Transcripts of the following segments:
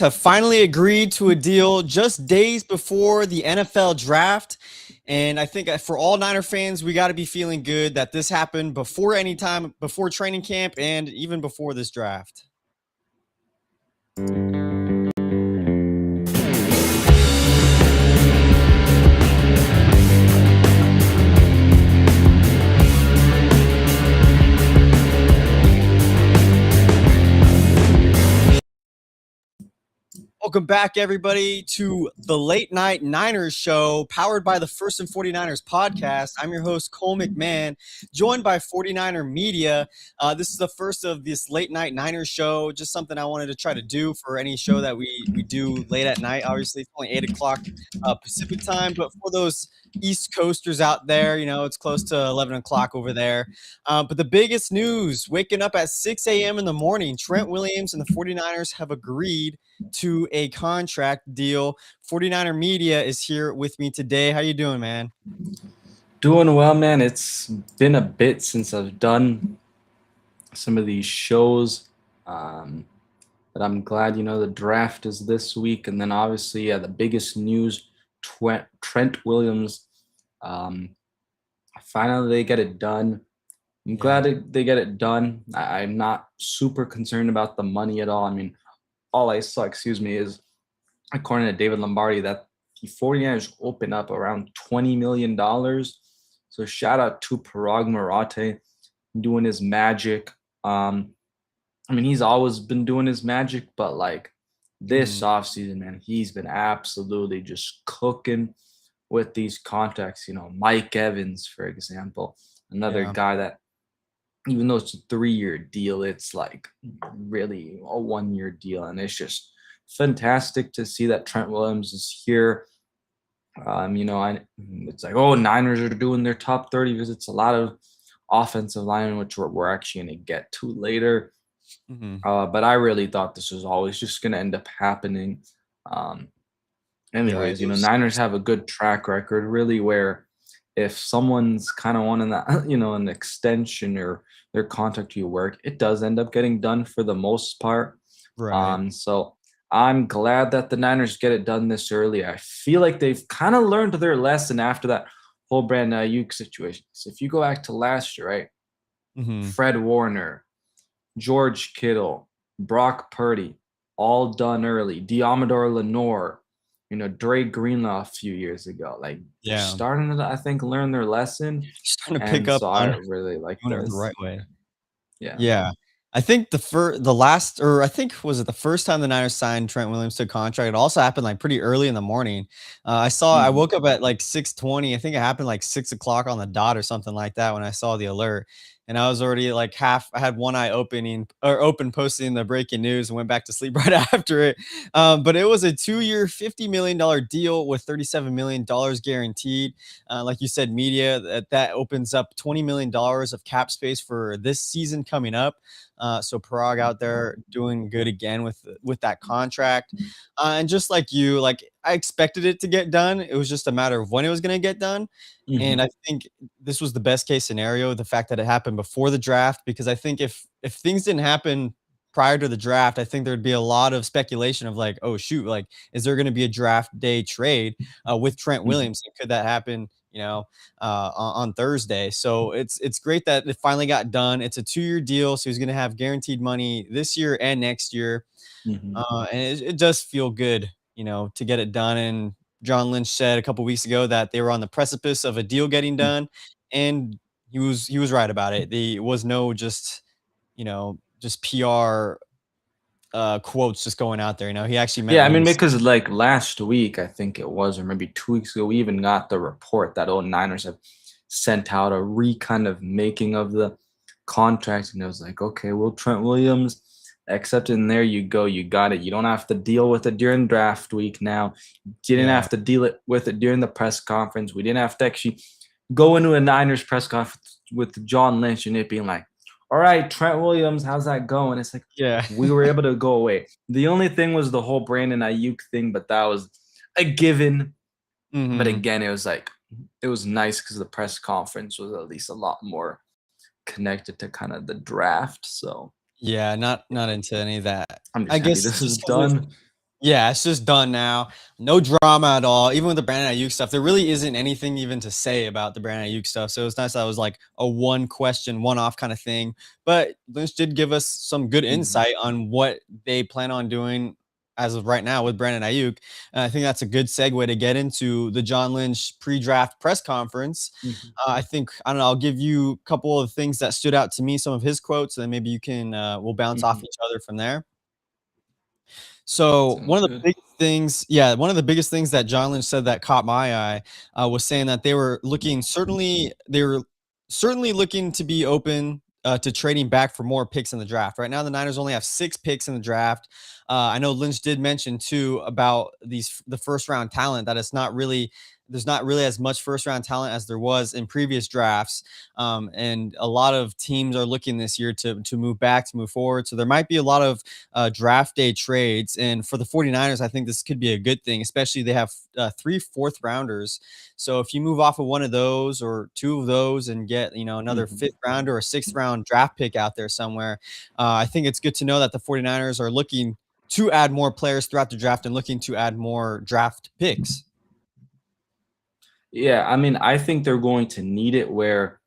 have finally agreed to a deal just days before the NFL draft. And I think for all Niner fans, we got to be feeling good that this happened before any time, before training camp, and even before this draft. Welcome back, everybody, to the Late Night Niners Show, powered by the First and 49ers podcast. I'm your host, Cole McMahon, joined by 49er Media. This is the first of this Late Night Niners Show, just something I wanted to try to do for any show that we do late at night. Obviously, it's only 8 o'clock Pacific time, but for those East Coasters out there, you know, it's close to 11 o'clock over there. But the biggest news, waking up at 6 a.m. in the morning, Trent Williams and the 49ers have agreed to a contract deal. 49er Media is here with me today. How you doing, man? Doing well, man. It's been a bit since I've done some of these shows, but I'm glad, the draft is this week. And then obviously, the biggest news, Trent Williams, finally they get it done. I'm glad they get it done. I'm not super concerned about the money at all. I mean, all I saw, is, according to David Lombardi, that the 49ers open up around $20 million. So shout out to Parag Marate doing his magic. He's always been doing his magic, but like this offseason, man, he's been absolutely just cooking with these contracts. Mike Evans, for example, another guy that, even though it's a 3-year deal, it's like really a 1-year deal. And it's just fantastic to see that Trent Williams is here. It's like, Niners are doing their top 30 visits. A lot of offensive linemen, which we're actually going to get to later. But I really thought this was always just going to end up happening. Niners have a good track record, really, where if someone's kind of wanting that, an extension or their contract to work, it does end up getting done for the most part. Right. So I'm glad that the Niners get it done this early. I feel like they've kind of learned their lesson after that whole Brandon Ayuk situation. So if you go back to last year, right? Fred Warner, George Kittle, Brock Purdy, all done early. Diamador Lenore, Dre Greenlaw a few years ago. Starting to, I think, learn their lesson. Starting to pick up so on I really like doing it this. the right way. Yeah. I think the first time the Niners signed Trent Williams to a contract, it also happened like pretty early in the morning. I woke up at like 6:20. I think it happened like 6 o'clock on the dot or something like that when I saw the alert. And I was already like I had one eye open posting the breaking news and went back to sleep right after it. But it was a 2-year, $50 million deal with $37 million guaranteed. Like you said, Media, that opens up $20 million of cap space for this season coming up. So Parag out there doing good again with that contract. And just like you, like I expected it to get done. It was just a matter of when it was going to get done. And I think this was the best case scenario, the fact that it happened before the draft, because I think if things didn't happen prior to the draft, I think there'd be a lot of speculation of like, oh shoot, like is there going to be a draft day trade with Trent Williams? Could that happen, on Thursday? So it's great that it finally got done. It's a 2-year deal, so he's going to have guaranteed money this year and next year. And it does feel good, to get it done. And John Lynch said a couple weeks ago that they were on the precipice of a deal getting done, and he was right about it. There was no just PR quotes just going out there. He actually meant because like last week, I think it was, or maybe 2 weeks ago, we even got the report that Niners have sent out a kind of making of the contract, and it was like, okay, well, Trent Williams accepted, and there you go, you got it. You don't have to deal with it during draft week now. You didn't have to deal with it during the press conference. We didn't have to actually go into a Niners press conference with John Lynch and it being like, all right, Trent Williams, how's that going? It's like, we were able to go away. The only thing was the whole Brandon Ayuk thing, but that was a given. But again, it was nice because the press conference was at least a lot more connected to kind of the draft. So not into any of that. I'm just happy this is done. Yeah, it's just done now. No drama at all. Even with the Brandon Ayuk stuff, there really isn't anything even to say about the Brandon Ayuk stuff. So it's nice that it was like a one question, one off kind of thing. But Lynch did give us some good Mhm, insight on what they plan on doing as of right now with Brandon Ayuk. And I think that's a good segue to get into the John Lynch pre-draft press conference. mhm, I think I don't know. I'll give you a couple of things that stood out to me, some of his quotes, and then maybe you can we'll bounce off mhm. each other from there. So Sounds one of the good. biggest things, yeah, one of the biggest things that John Lynch said that caught my eye was saying that they were certainly looking to be open to trading back for more picks in the draft. Right now, the Niners only have 6 picks in the draft. I know Lynch did mention too about the first round talent that it's not really there's not really as much first round talent as there was in previous drafts. And a lot of teams are looking this year to move back, to move forward. So there might be a lot of draft day trades. And for the 49ers, I think this could be a good thing, especially they have 3 fourth rounders. So if you move off of one of those or 2 of those and get, another Mhm. fifth rounder or sixth round draft pick out there somewhere, I think it's good to know that the 49ers are looking to add more players throughout the draft and looking to add more draft picks. Yeah, I mean, I think they're going to need it where,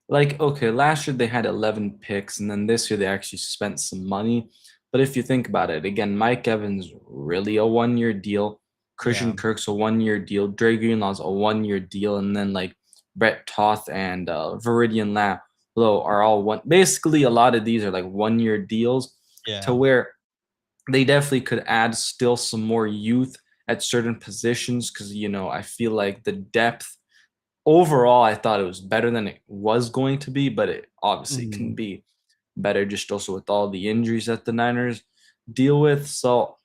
like, okay, last year they had 11 picks, and then this year they actually spent some money. But if you think about it, again, Mike Evans really a 1 year deal, Yeah. Christian Kirk's a 1 year deal, Dre Greenlaw's a 1 year deal, and then like Brett Toth and Viridian Low are all one. Basically, a lot of these are like 1 year deals to Yeah. where they definitely could add still some more youth at certain positions because I feel like the depth overall, I thought it was better than it was going to be, but it obviously can Mhm. be better just also with all the injuries that the Niners deal with. So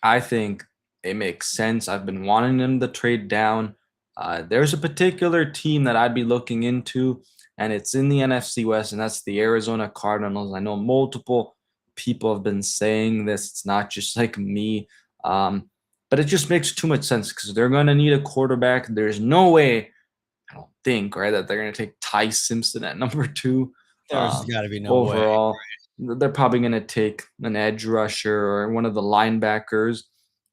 I think it makes sense. I've been wanting them to trade down. There's a particular team that I'd be looking into, and it's in the NFC West, and that's the Arizona Cardinals. I know multiple people have been saying this. It's not just like me. But it just makes too much sense because they're going to need a quarterback. There's no way I don't think, right, that they're going to take Ty Simpson at number two. There's got to be no way. Overall, they're probably going to take an edge rusher or one of the linebackers,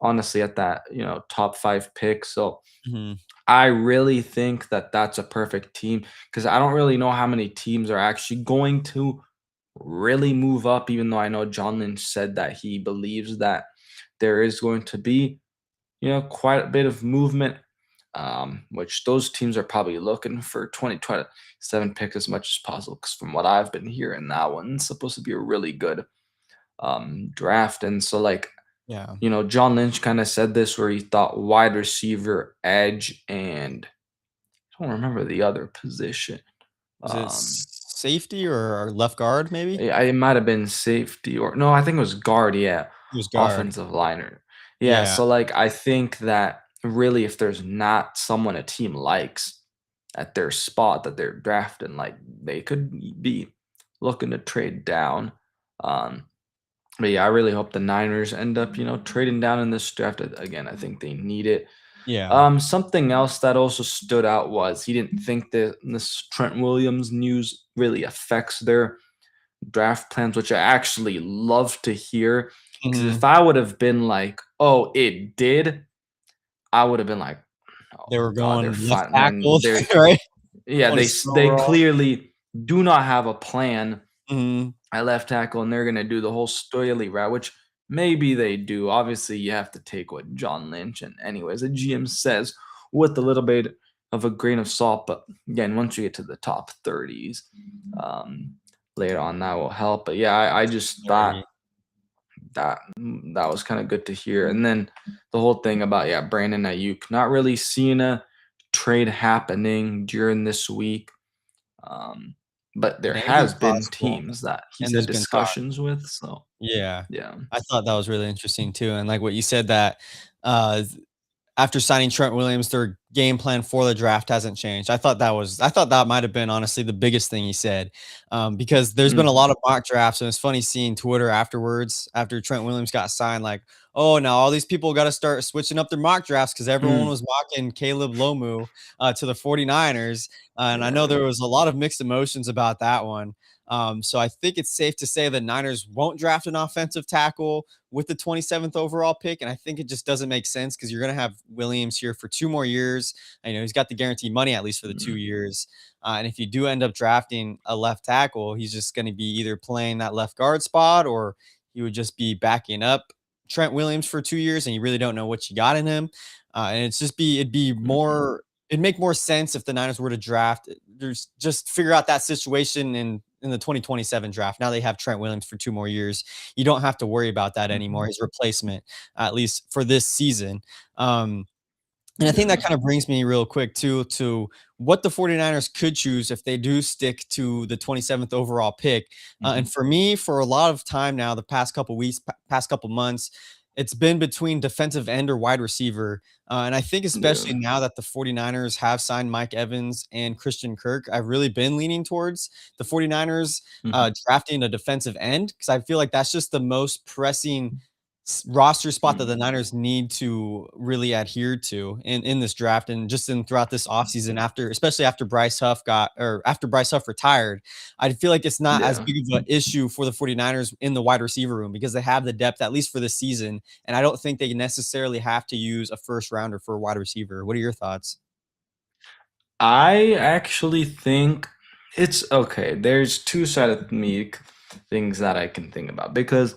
honestly, at that, top 5 pick. So Mhm. I really think that that's a perfect team because I don't really know how many teams are actually going to really move up, even though I know John Lynch said that he believes that there is going to be quite a bit of movement, which those teams are probably looking for 2027 pick as much as possible. Because from what I've been hearing, that one's supposed to be a really good draft. And so, like, Yeah. John Lynch kind of said this where he thought wide receiver, edge, and I don't remember the other position. Is it Um, safety or left guard maybe? it might have been safety or no, I think it was guard. Yeah, It was guard. offensive liner. Yeah, Yeah. so like I think that really, if there's not someone a team likes at their spot that they're drafting, like they could be looking to trade down. Um, but yeah, I really hope the Niners end up, trading down in this draft. Again, I think they need it. Yeah. Something else that also stood out was he didn't think that this Trent Williams news really affects their draft plans, which I actually love to hear. Because if Mhm. I would have been like, "Oh, it did," I would have been like, "Oh They my were god, they're going left fine." tackle, When they're right? yeah, On a slow they roll. clearly do not have a plan Mhm. at left tackle, and they're gonna do the whole Stoily route, which maybe they do. Obviously, you have to take what John Lynch and anyways the GM says with a little bit of a grain of salt. But again, once you get to the top 30s, um, later on that will help. But yeah, I just thought Very that was kind of good to hear. And then the whole thing about Brandon Ayuk, not really seeing a trade happening during this week. Um, but there maybe has been possible, teams that he's and had there's been talk. discussions with. So Yeah. yeah. I thought that was really interesting too, and like what you said that, uh after signing Trent Williams, their game plan for the draft hasn't changed. I thought that might have been honestly the biggest thing he said, because there's been a lot Mhm. of mock drafts, and it's funny seeing Twitter afterwards after Trent Williams got signed, like, oh, now all these people got to start switching up their mock drafts because everyone Mm. was mocking Caleb Lomu to the 49ers. And I know Yeah. there was a lot of mixed emotions about that one. So I think it's safe to say the Niners won't draft an offensive tackle with the 27th overall pick. And I think it just doesn't make sense because you're going to have Williams here for 2 more years. I know he's got the guaranteed money at least for the Mhm. 2 years. And if you do end up drafting a left tackle, he's just going to be either playing that left guard spot or he would just be backing up Trent Williams for 2 years, and you really don't know what you got in him. And it'd be Mhm. more, it'd make more sense if the Niners were to draft. There's just figure out that situation in the 2027 draft. Now they have Trent Williams for 2 more years. You don't have to worry about that anymore. Mhm. His replacement, at least for this season. And I think that Yeah. kind of brings me real quick too to what the 49ers could choose if they do stick to the 27th overall pick. And Mhm. for me, for a lot of time now, the past couple weeks, past couple months, it's been between defensive end or wide receiver. And I think especially Yeah. now that the 49ers have signed Mike Evans and Christian Kirk, I've really been leaning towards the 49ers Mhm. drafting a defensive end because I feel like that's just the most pressing roster spot that the Mhm. Niners need to really adhere to in this draft and just in throughout this offseason after especially after Bryce Huff retired. I feel like it's not as Yeah. big of an issue for the 49ers in the wide receiver room because they have the depth at least for this season, and I don't think they necessarily have to use a first rounder for a wide receiver. What are your thoughts? I actually think it's okay. There's two-sided things that I can think about because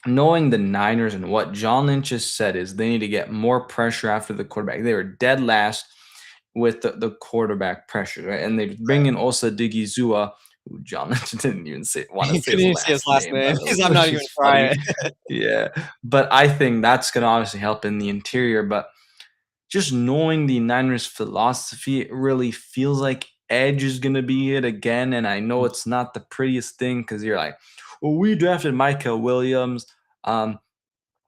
knowing the Niners and what John Lynch has said is they need to get more pressure after the quarterback. They were dead last with the quarterback pressure, right? And they bring in Osa Digizua, who John Lynch didn't even want to He say couldn't his even say his last last name, name. by the way, He's I'm not which even is trying funny. Yeah. But I think that's going to obviously help in the interior. But just knowing the Niners philosophy, it really feels like edge is going to be it again. And I know it's not the prettiest thing because you're like, well, we drafted Micah Williams. Um,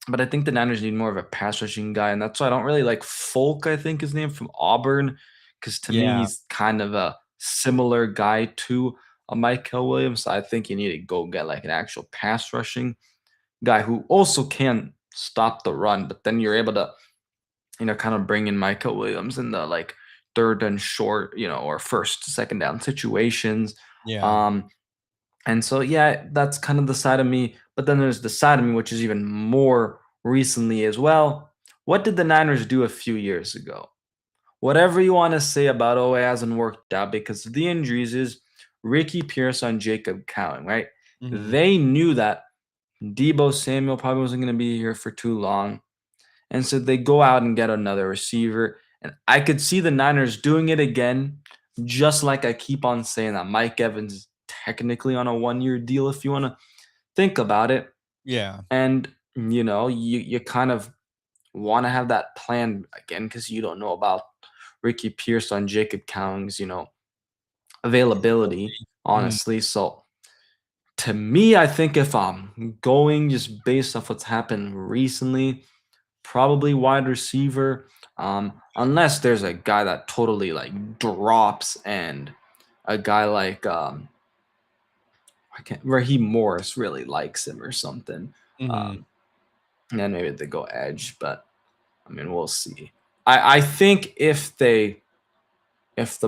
but I think the Niners need more of a pass rushing guy. And that's why I don't really like Folk, I think his name from Auburn, because to me, Yeah, he's kind of a similar guy to a Michael Williams. So I think you need to go get like an actual pass rushing guy who also can stop the run, but then you're able to kind of bring in Michael Williams in the like third and short, or first, second down situations. yeah. Um, and so, yeah, that's kind of the side of me. But then there's the side of me, which is even more recently as well. What did the Niners do a few years ago? Whatever you want to say about, oh, it hasn't worked out because of the injuries, is Ricky Pierce on Jacob Cowan, right? Mhm. They knew that Debo Samuel probably wasn't going to be here for too long. And so they go out and get another receiver. And I could see the Niners doing it again, just like I keep on saying that Mike Evans is technically on a 1-year deal if you want to think about it. Yeah. And you kind of want to have that plan again because you don't know about Ricky Pierce on Jacob Cowing's, availability, Mhm. honestly. So to me, I think if I'm going just based off what's happened recently, probably wide receiver. Unless there's a guy that totally like drops and a guy like I can't Raheem Morris really likes him or something. Mhm. Um, and then maybe they go edge, but I mean we'll see. I think if the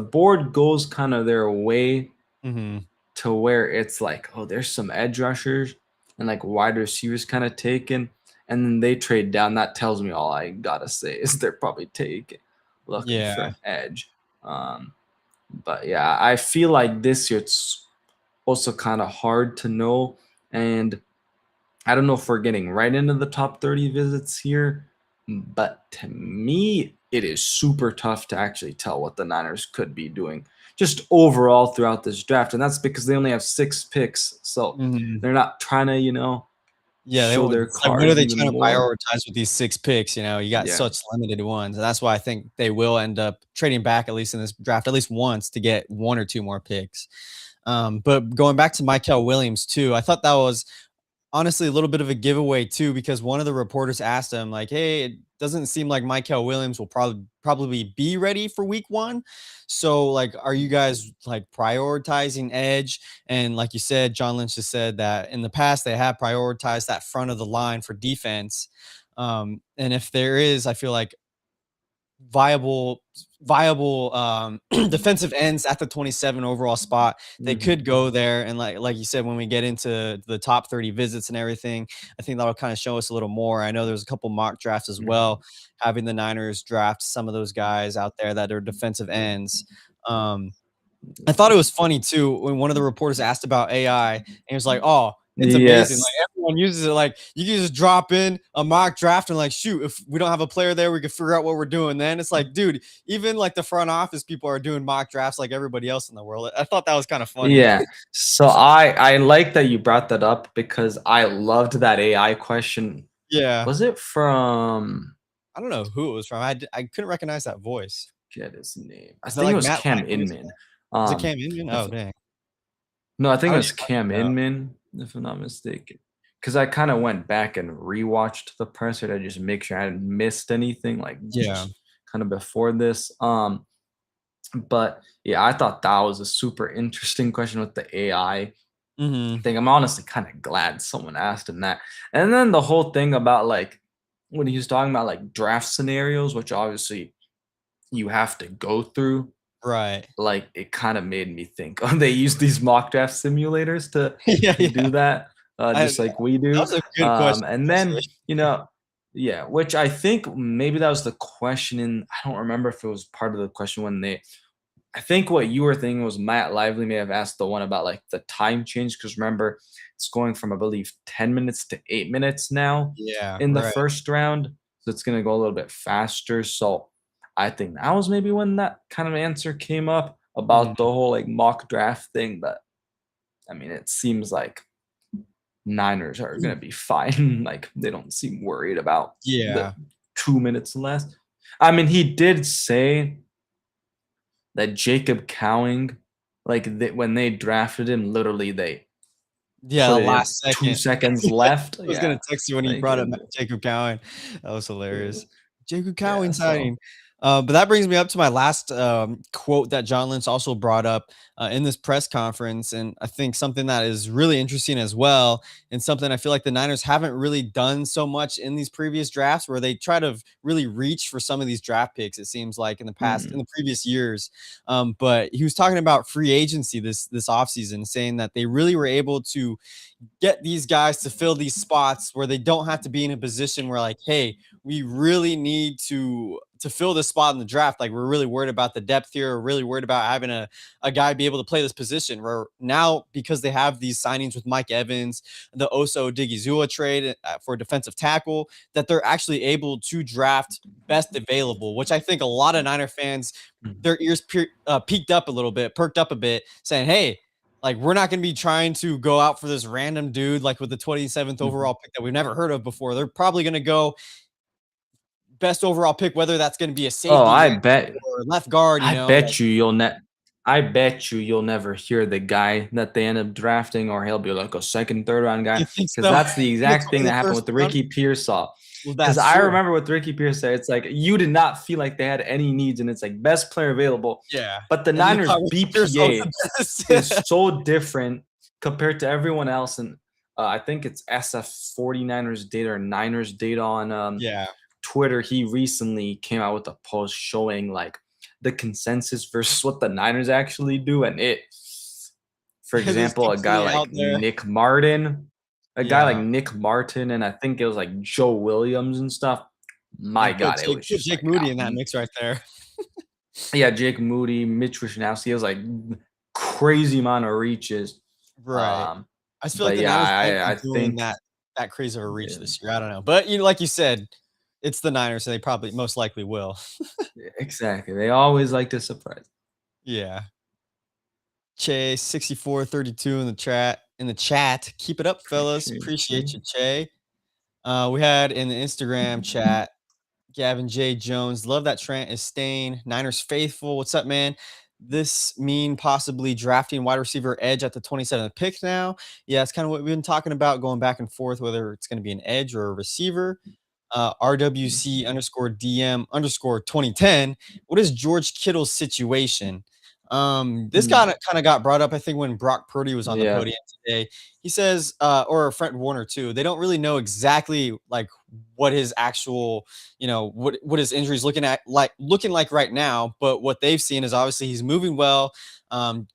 board goes kind of their way Mhm. to where it's like, oh, there's some edge rushers and like wide receivers kind of taken, and then they trade down. That tells me all I gotta say is they're probably looking for Yeah. an edge. Um, but yeah, I feel like this year it's also kind of hard to know, and I don't know if we're getting right into the top 30 visits here, but to me, it is super tough to actually tell what the Niners could be doing just overall throughout this draft. And that's because they only have 6 picks. So Mhm. they're not trying to, Yeah, they show want their it's like, what are cards they even trying to more. prioritize with these 6 picks, you know? You got Yeah. such limited ones, and that's why I think they will end up trading back at least in this draft at least once to get 1 or 2 more picks. But going back to Mykal Williams too, I thought that was honestly a little bit of a giveaway too, because one of the reporters asked him like, "Hey, it doesn't seem like Mykal Williams will probably be ready for week 1. So like, are you guys like prioritizing edge?" And like you said, John Lynch has said that in the past they have prioritized that front of the line for defense. And if there is, I feel like viable viable defensive ends at the 27 overall spot. They Mhm. could go there, and like you said, when we get into the top 30 visits and everything, I think that'll kind of show us a little more. I know there's a couple mock drafts as well, Mhm. having the Niners draft some of those guys out there that are defensive ends. Um, I thought it was funny too when one of the reporters asked about AI, and he was like, "Oh, it's amazing! Yes. Like everyone uses it. Like you can just drop in a mock draft and like, shoot, if we don't have a player there, we can figure out what we're doing." Then it's like, dude, even like the front office people are doing mock drafts like everybody else in the world. I thought that was kind of funny. Yeah. So I like that you brought that up because I loved that AI question. Yeah, Was it from I don't know who it was from. I couldn't recognize that voice. get his name? I Was it think it like was Matt Cam Langwitz? Inman. Was it Um, Cam Newton? if Oh dang, no, I think I it would was need to find Cam it out. Inman, if I'm not mistaken. Because I kind of went back and rewatched the presser to just make sure I hadn't missed anything, like Yeah. just kind of before this. But yeah, I thought that was a super interesting question with the AI Hmm. thing. I'm honestly kind of glad someone asked him that. And then the whole thing about like when he was talking about like draft scenarios, which obviously you have to go through, Right. like it kind of made me think, oh, they use these mock draft simulators Yeah, to yeah. do that, That just like we do. was a good question, And then, actually. you know, yeah, which I think maybe that was the question in, I don't remember if it was part of the question when they, I think what you were thinking was Matt Lively may have asked the one about like the time change, because remember, it's going from I believe 10 minutes to 8 minutes now Yeah, in the right. first round. So it's gonna go a little bit faster. So I think that was maybe when that kind of answer came up about the Mhm. whole like mock draft thing. But I mean, it seems like Niners are gonna be fine. Like they don't seem worried about the Yeah. 2 minutes less. I mean, he did say that Jacob Cowing, like when they drafted him, literally they Yeah, put the it in last 2 second. seconds I left. was gonna Yeah, text you when he like brought up Jacob Cowan. That was uh, hilarious. Jacob yeah. Cowan So signing. But that brings me up to my last quote that John Lynch also brought up in this press conference, and I think something that is really interesting as well, and something I feel like the Niners haven't really done so much in these previous drafts, where they try to really reach for some of these draft picks. It seems like in mhm, the previous years, but he was talking about free agency this offseason, saying that they really were able to get these guys to fill these spots where they don't have to be in a position where like, hey, we really need to fill this spot in the draft. Like we're really worried about the depth here. We're really worried about having a guy be able to play this position. Where now because they have these signings with Mike Evans, the Oso Digizua trade for defensive tackle, that they're actually able to draft best available, which I think a lot of Niner fans mhm, their ears peaked up a little bit, perked up a bit, saying, "Hey, like, we're not going to be trying to go out for this random dude, like with the 27th mhm. overall pick that we've never heard of before. They're probably going to go best overall pick, whether that's going to be a Oh, safety, right, or left guard, I like, bet you you'll ne I bet you'll never hear the guy that they end up drafting, or he'll be like a second, third round you guy, think because so? that's the exact thing In the that happened first with the round? Ricky Pearsall. Well, Because that's I true. remember with Ricky Pearsall, it's like you did not feel like they had any needs, and it's like best player available. Yeah. But the And you Niners thought Ricky Pearsall was BPA the is best. so different compared to everyone else. And I think it's SF 49ers data or Niners data on Yeah. Twitter. He recently came out with a post showing like the consensus versus what the Niners actually do. And it, for It example, seems pretty out there. A guy like Yeah. Nick Martin, and I think it was like Joe Williams and stuff. My And God, it was put just Jake like, Moody in that mix right there. yeah, Jake Moody, Mitch Wishnowsky. It was like crazy amount of reaches. Right. Um, I just feel like but the yeah, Niners won't be I doing think that crazy of a reach yeah, this year. I don't know. But like you said, it's the Niners, so they probably most likely will. exactly. They always like to surprise. Yeah. Che 6432 in the chat. Keep it up, fellas. Appreciate Appreciate you. you, Che. We had in the Instagram chat, Gavin J. Jones. Love that Trent is staying. Niners faithful. What's up, man? This mean possibly drafting wide receiver edge at the 27th pick now. Yeah, it's kind of what we've been talking about, going back and forth, whether it's going to be an edge or a receiver. RWC underscore DM underscore 2010. What is George Kittle's situation? This Mm. kind of got brought up, I think, when Brock Purdy was on the Yeah. podium today. He says, or Fred Warner too. They don't really know exactly like what his actual, what his injury is looking like right now. But what they've seen is obviously he's moving well.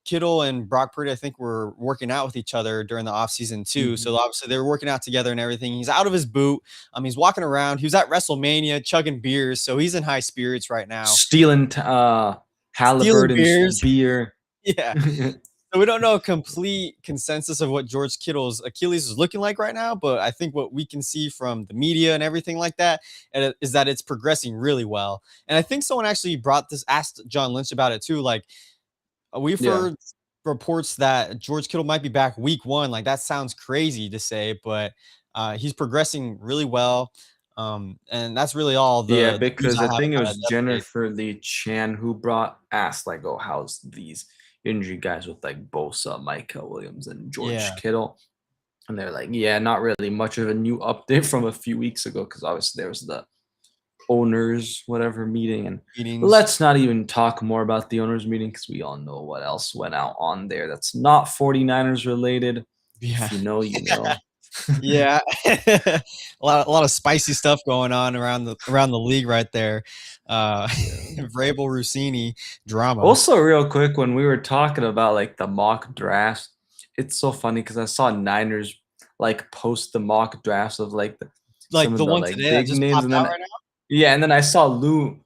Kittle and Brock Purdy, I think, were working out with each other during the offseason too. Mhm. So obviously they're working out together and everything. He's out of his boot. He's walking around. He was at WrestleMania chugging beers, so he's in high spirits right now. Stealing Stealing Halliburton's beers. beer. Yeah. So we don't know a complete consensus of what George Kittle's Achilles is looking like right now, but I think what we can see from the media and everything like that is that it's progressing really well. And I think someone actually asked John Lynch about it too. Like we've Yeah. heard reports that George Kittle might be back week 1. Like that sounds crazy to say, but he's progressing really well. And that's really all Yeah, the news because I I have think it about was it. Update. Jennifer Lee Chan who asked like, "Oh, how's these injury guys with like Bosa, Micah Williams, and George Yeah. Kittle?" And they're like, "Yeah, not really much of a new update from a few weeks ago because obviously there was the owners whatever meeting, and Meetings. let's not even talk more about the owners meeting because we all know what else went out on there that's not 49ers related. Yeah. If you know, you know." Yeah. A lot of spicy stuff going on around the league right there. Yeah. Vrabel Rossini drama. Also, real quick, when we were talking about like the mock drafts, it's so funny because I saw Niners like post the mock drafts of like some Like of the the one like today that big just names, popped and out then right now. yeah, and then I saw Lomu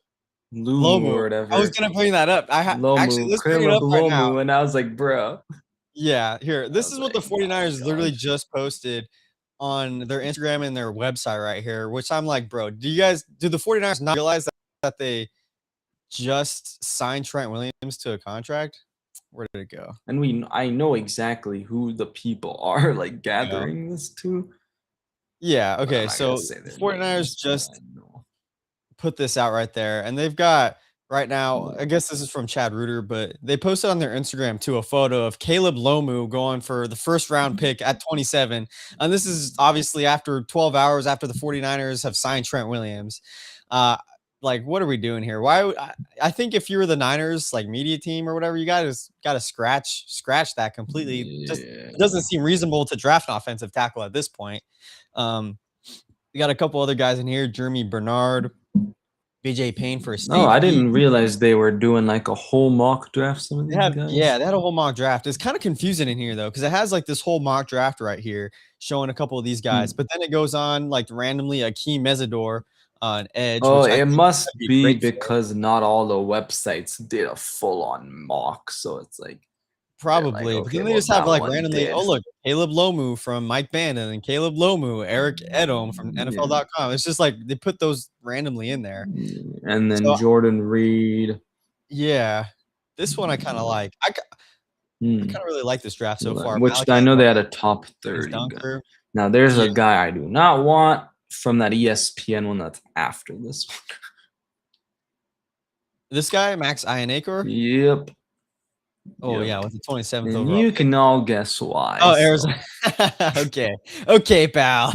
Lomu. or I was whatever, gonna bring that up. Actually, Lomu, let's bring it Caleb up right now. Lomu, and I was like, bro, Yeah, here. I This was is what the like, my 49ers literally gosh. just posted on their Instagram and their website right here, which I'm like, bro, do the 49ers not realize that they just signed Trent Williams to a contract? Where did it go? And I know exactly who the people are like Go. gathering this to, Yeah, but I'm okay. not gonna So say the their 49ers names, but I just know. put this out right there, and they've got right now, I guess this is from Chad Reuter, but they posted on their Instagram too a photo of Caleb Lomu going for the first round pick at 27. And this is obviously after 12 hours after the 49ers have signed Trent Williams. Uh like what are we doing here? I think if you were the Niners like media team or whatever, you guys got to scratch that completely. Just it doesn't Yeah. seem reasonable to draft an offensive tackle at this point. Um we got a couple other guys in here, Jeremy Bernard, BJ Payne for a No, I safety. didn't realize they were doing like a whole mock draft. Some of these Yeah, guys. they had a whole mock draft. It's kind of confusing in here though, because it has like this whole mock draft right here showing a couple of these guys, Hmm. but then it goes on like randomly Akeem Mesidor on edge, Oh, which I it think that'd must be a be great fit. because not all the websites did a full-on mock, so it's like they're like, Probably, but okay, then they well just have that like one randomly, oh did. look, Caleb Lomu from Mike Bannon and Caleb Lomu, Eric Edom from Yeah. NFL.com. It's just like they put those randomly in there. And then So Jordan Reed. yeah, this one I kind of like. I Hmm. kind of really like this draft so far. Which I Malachi know they had a Clark, top James 30 guy. Dunker. Now there's Yeah, a guy I do not want from that ESPN one that's after this one. this guy, Max Ianacor. Yep. Oh Yep. yeah, with the 27th And overall you pick. can all guess why. Oh, So Arizona. Okay. Okay, pal.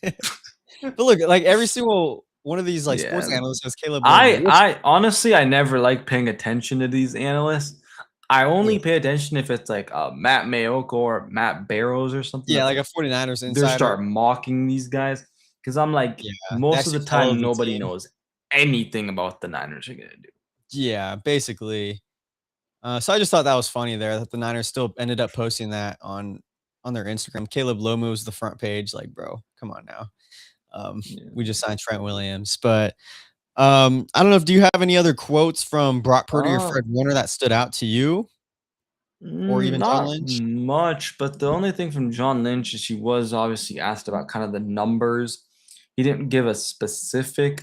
But look, like every single one of these like yeah. sports analysts has Caleb Lomu, I which I honestly I never like paying attention to these analysts. I yeah, only pay attention if it's like Matt Mayoko or Matt Barrows or something yeah, that's like like a 49ers they insider. start mocking these guys because I'm like Yeah, they most of the actually follow time the nobody team. knows anything about the Niners are gonna do. Yeah, basically. So I just thought that was funny there that the Niners still ended up posting that on their Instagram. Caleb Lomu was the front page. Like, bro, come on now. Yeah. We just signed Trent Williams, but I don't know if do you have any other quotes from Brock Purdy or Uh, Fred Warner that stood out to you, or even John Not Lynch? much, but the only thing from John Lynch is he was obviously asked about kind of the numbers. He didn't give a specific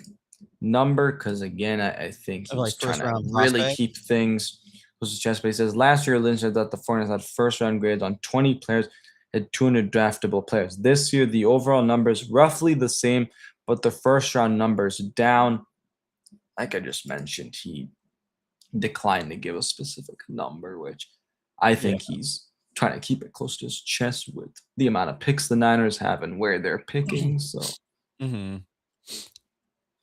number because, again, I think Of, he like, was trying first to round really prospect? keep things close to his chest. But he says last year, Lynch said that the 49ers had first round grades on 20 players, had 200 draftable players. This year, the overall number is roughly the same, but the first round numbers down. Like I just mentioned, he declined to give a specific number, which I Yeah. think he's trying to keep it close to his chest with the amount of picks the Niners have and where they're picking. So Mhm.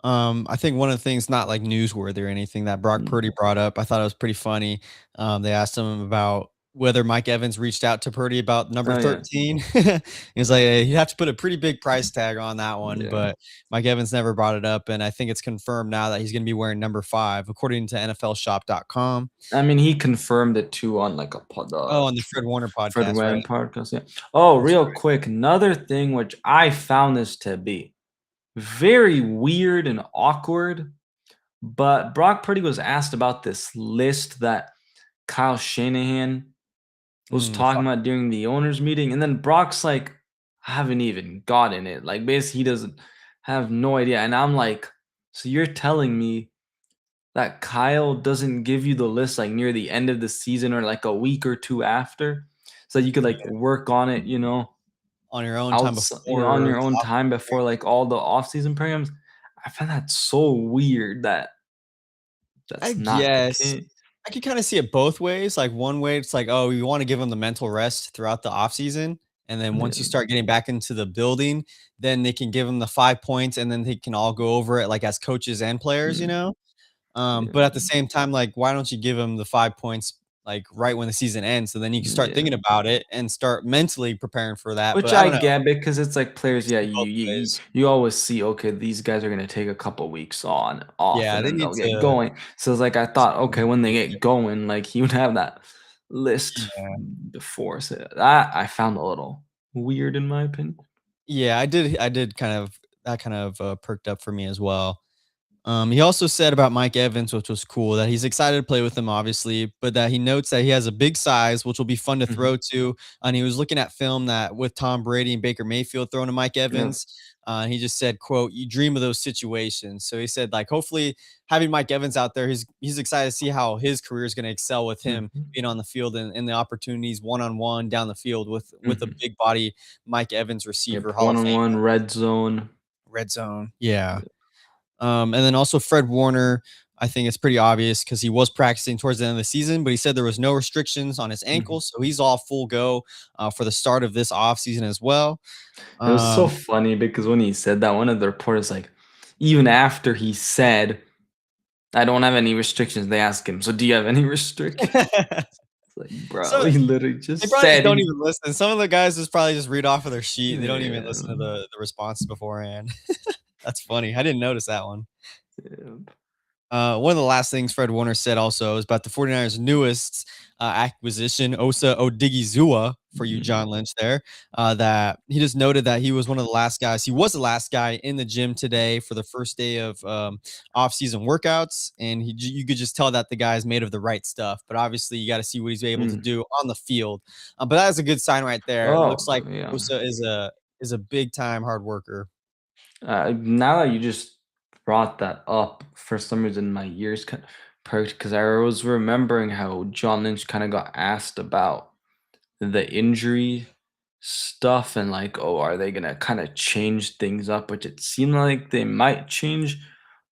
I think one of the things not like newsworthy or anything that Brock Mm. Purdy brought up, I thought it was pretty funny. They asked him about whether Mike Evans reached out to Purdy about number Oh yeah, 13. He's like, "Hey, you have to put a pretty big price tag on that one," yeah. but Mike Evans never brought it up, and I think it's confirmed now that he's going to be wearing number 5, according to NFLShop.com. I mean, he confirmed it too on like Oh, the on the Fred Warner Fred podcast, right? Wayne podcast. Yeah. Oh, That's real right. quick, another thing which I found this to be very weird and awkward. But Brock Purdy was asked about this list that Kyle Shanahan was talking Fuck. about during the owners meeting, and then Brock's like, I haven't even gotten it. Like basically, he doesn't have no idea. And I'm like, so you're telling me that Kyle doesn't give you the list like near the end of the season or like a week or two after, so you could like Yeah, work on it, on your own time outside, on before your the own off time before like all the off-season programs. I find that so weird that I that's not the guess. case. I could kinda see it both ways, like, one way, it's like, oh, you wanna give them the mental rest throughout the off season, and then once you Yeah. start getting back into the building, then they can give them the 5 points, and then they can all go over it, like, as coaches and players, you Mm, know? But at the yeah. same time, like, why don't you give them the 5 points, like, right when the season ends, so then you can start Yeah. thinking about it and start mentally preparing for that, Which but I I don't know, get because it's like I players, could yeah, see you both you you ways. you always see, okay, these guys are gonna take a couple weeks off, Yeah, and they then need they'll get to going. So it's like I thought, okay, when they get going, like he would have that list yeah. before. So that I found a little weird in my opinion. Yeah, I did kind of that kind of, perked up for me as well. He also said about Mike Evans, which was cool, that he's excited to play with him, obviously, but that he notes that he has a big size, which will be fun to Mhm. throw to. And he was looking at film that with Tom Brady and Baker Mayfield throwing to Mike Yeah. Evans. And he just said, "quote You dream of those situations." So he said, like, hopefully having Mike Evans out there, he's excited to see how his career is going to excel with him Mhm. being on the field and the opportunities one on one down the field with a Mhm. big body Mike Evans receiver, Yep, Hall of Fame one-on-one, red zone. red zone. Yeah. Yeah. And then also Fred Warner, I think it's pretty obvious because he was practicing towards the end of the season, but he said there was no restrictions on his Mhm. ankle, so he's all full go for the start of this offseason as well. It was so Um, funny because when he said that, one of the reporters, like, even after he said, "I don't have any restrictions," they asked him, "So do you have any restrictions?" It's like, bro, so he literally they just probably just said don't he. even listen. Some of the guys just probably just read off of their sheet. They don't even Yeah. listen to the responses beforehand. That's funny. I didn't notice that one. Yeah. One of the last things Fred Warner said also is about the 49ers' newest acquisition, Osa Odigizua, for you, Mhm. John Lynch, there. That he just noted that he was one of the last guys. He was the last guy in the gym today for the first day of off-season workouts, and you could just tell that the guy is made of the right stuff. But obviously, you got to see what he's able to Mm. do on the field. But that is a good sign right there. It looks Oh, like yeah. Osa is a big time hard worker. Now that you just brought that up, for some reason my ears kind of perked because I was remembering how John Lynch kind of got asked about the injury stuff and like, oh, are they gonna kind of change things up? Which it seemed like they might change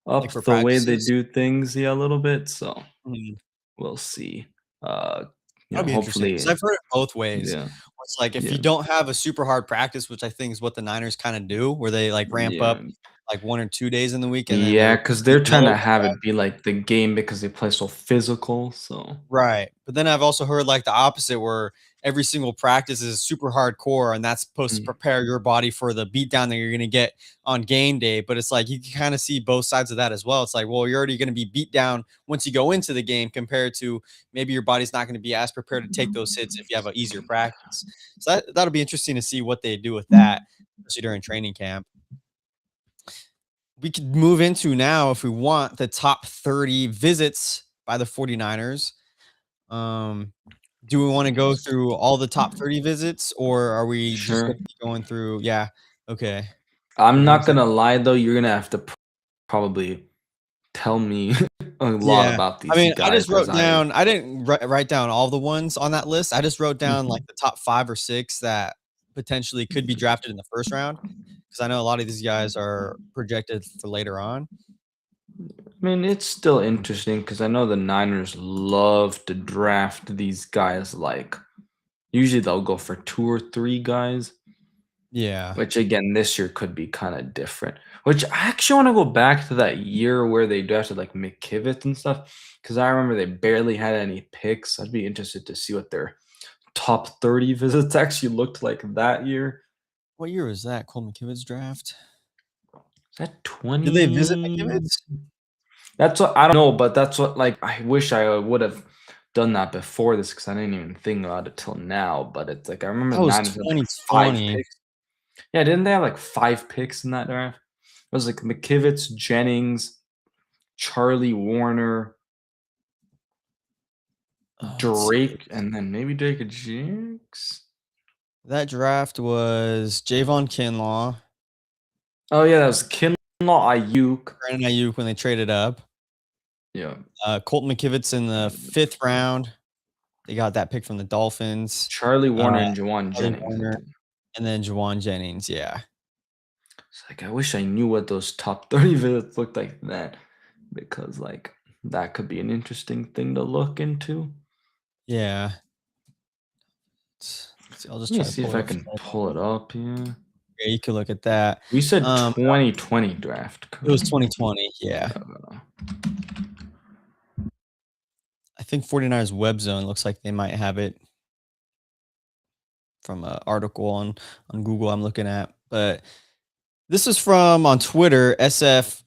Like up for the way they practices. do things, yeah, a little bit. So Mhm. we'll see. Uh, That'll be interesting because hopefully, I've heard it both ways. yeah, Where it's like if you yeah, don't have a super hard practice, which I think is what the Niners kinda do, where they, like, ramp up, yeah, like, 1 or 2 days in the week, and then yeah, they're because pretty they're trying mellow to about have that. it be like the game because they play so physical. So Right, but then I've also heard, like, the opposite where every single practice is super hardcore, and that's supposed to mm, prepare your body for the beatdown that you're gonna get on game day, but it's like you can kinda see both sides of that as well. It's like, well, you're already gonna be beat down once you go into the game compared to maybe your body's not gonna be as prepared to take those hits if you have an easier practice. So that'll be interesting to see what they do with that, especially during training camp. We could move into now, if we want, the top 30 visits by the 49ers. Um, do we wanna go through all the top 30 visits, or are we just sure. gonna be going through yeah, okay. I'm We'll go not through gonna lie though, you're gonna have to probably tell me a lot yeah. about I these mean, I guys just wrote as I. down I didn't write down all the ones on that list. I just wrote down, like, Mhm. the top 5 or 6 that potentially could be drafted in the first round, because I know a lot of these guys are projected for later on. I mean, it's still interesting because I know the Niners love to draft these guys. Like, usually they'll go for two or three guys, Yeah. which again, this year could be kind of different. Which I actually want to go back to that year where they drafted like McKivitz and stuff, because I remember they barely had any picks. I'd be interested to see what their top 30 visits actually looked like that year. What year was that? Cole McKivitt's draft? Is that Did they visit 20? McKivitz? That's what I don't know, but that's what like I wish I would have done that before this because I didn't even think about it till now. But it's like I remember That the was Niners had like 5 2020. picks. Yeah, didn't they have like 5 picks in that draft? It was like McKivitz, Jennings, Charlie Warner, Oh, let's see. Drake, and then maybe Drake Jinx. That draft was Javon Kinlaw, Oh yeah, that was Kinlaw, Ayuk. Brandon Ayuk when they traded up. Yeah, Colton McKivitz in the 5th round. They got that pick from the Dolphins. Charlie Warner and Charlie Juwan Jennings. Warner, and then Juwan Jennings. Yeah. It's like I wish I knew what those top 30 visits looked like then, because like that could be an interesting thing to look into. Yeah. Let's see, I'll just Let me try to see pull if it I up. can pull it up. Yeah, Yeah, you could look at that. we said Um, 2020 draft. It was Correct? 2020. Yeah. I think 49ers Web Zone looks like they might have it from an article on Google I'm looking at. But this is from on Twitter, SF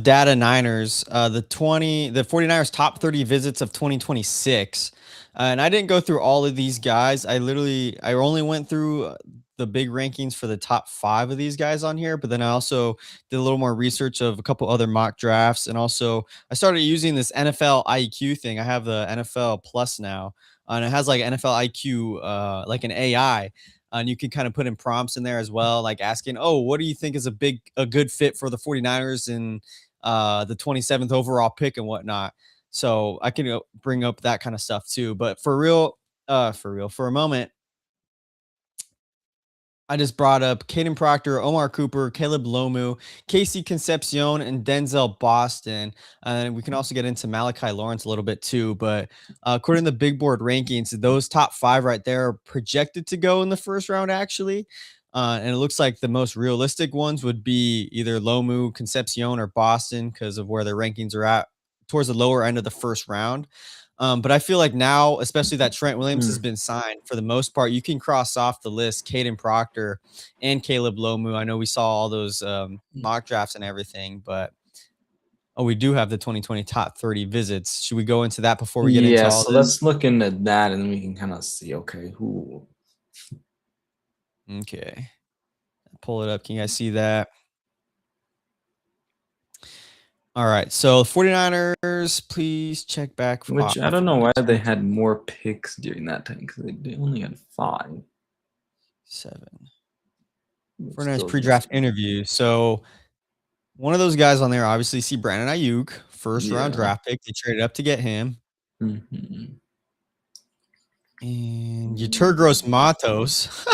Data Niners, the 49ers top 30 visits of 2026. And I didn't go through all of these guys. I only went through the big rankings for the top 5 of these guys on here, but then I also did a little more research of a couple other mock drafts. And also I started using this NFL IQ thing. I have the NFL Plus now, and it has like NFL IQ, like an AI. And you can kind of put in prompts in there as well, like asking, oh, what do you think is a good fit for the 49ers in the 27th overall pick and whatnot. So I can bring up that kind of stuff too. But for a moment, I just brought up Caden Proctor, Omar Cooper, Caleb Lomu, Casey Concepcion, and Denzel Boston. And we can also get into Malachi Lawrence a little bit too. But according to the big board rankings, those top 5 right there are projected to go in the first round, actually. And it looks like the most realistic ones would be either Lomu, Concepcion, or Boston because of where their rankings are at towards the lower end of the first round. But I feel like now, especially that Trent Williams has been signed, for the most part, you can cross off the list Caden Proctor and Caleb Lomu. I know we saw all those mock drafts and everything, but we do have the 2020 top 30 visits. Should we go into that before we get into Yeah, all so this? let's look into that and we can kind of see, okay, who. Okay. Pull it up. Can you guys see that? All right. So 49ers, please check back. Which I don't know why they had more picks during that time because they only had 5. 7. It's 49ers still pre-draft just- interview. So one of those guys on there, obviously, see Brandon Ayuk, first round Yeah. draft pick. They traded up to get him. Mhm. And Yeturgros Matos.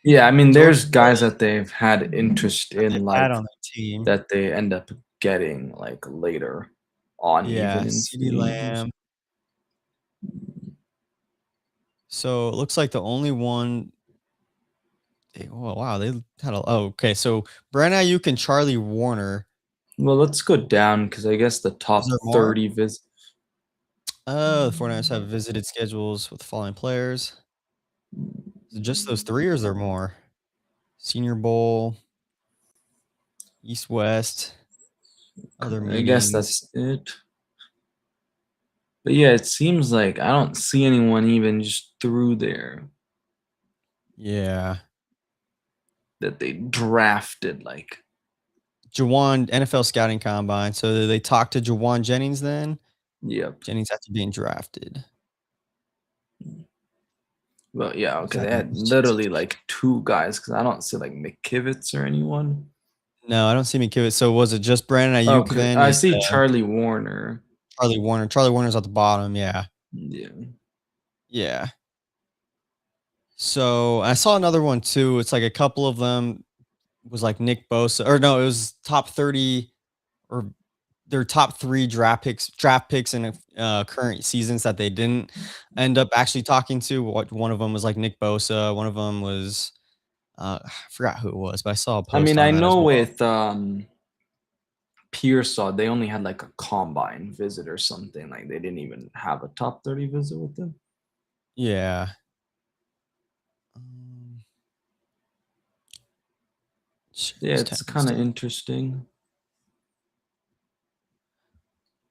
Yeah, I mean, there's guys that they've had interest in, Had like on the team. that they end up getting like later on, Yeah, even in CeeDee stages. Lamb. So it looks like the only one. Oh wow, they had a. Oh, okay. So Brandon Ayuk and Charlie Warner. Well, let's go down because I guess the top there more? 30 visits. The 49ers have visited schedules with the following players. Is it just those 3 or is there more? Senior Bowl, East West, other I meetings. guess that's it. But yeah, it seems like I don't see anyone even just through there Yeah. that they drafted. Like, Jawan NFL scouting combine. So they talked to Jawan Jennings then? yep. Jennings after being drafted. Well, yeah, okay. They Exactly. had literally like 2 guys because I don't see like McKivitz or anyone. No, I don't see McKivitz. So was it just Brandon Ayuk Okay, then? I see Charlie Warner. Charlie Warner. Charlie Warner's at the bottom. Yeah. Yeah. Yeah. So I saw another one too. It's like a couple of them was like Nick Bosa, or no, it was top 30 or their top 3 draft picks in current seasons that they didn't end up actually talking to. One of them was like Nick Bosa. One of them was I forgot who it was, but I saw a I post mean, on I that as know well. with Pearsall, they only had like a combine visit or something. Like they didn't even have a top 30 visit with them. Yeah. Um, Yeah, shows it's kind of 10%. interesting.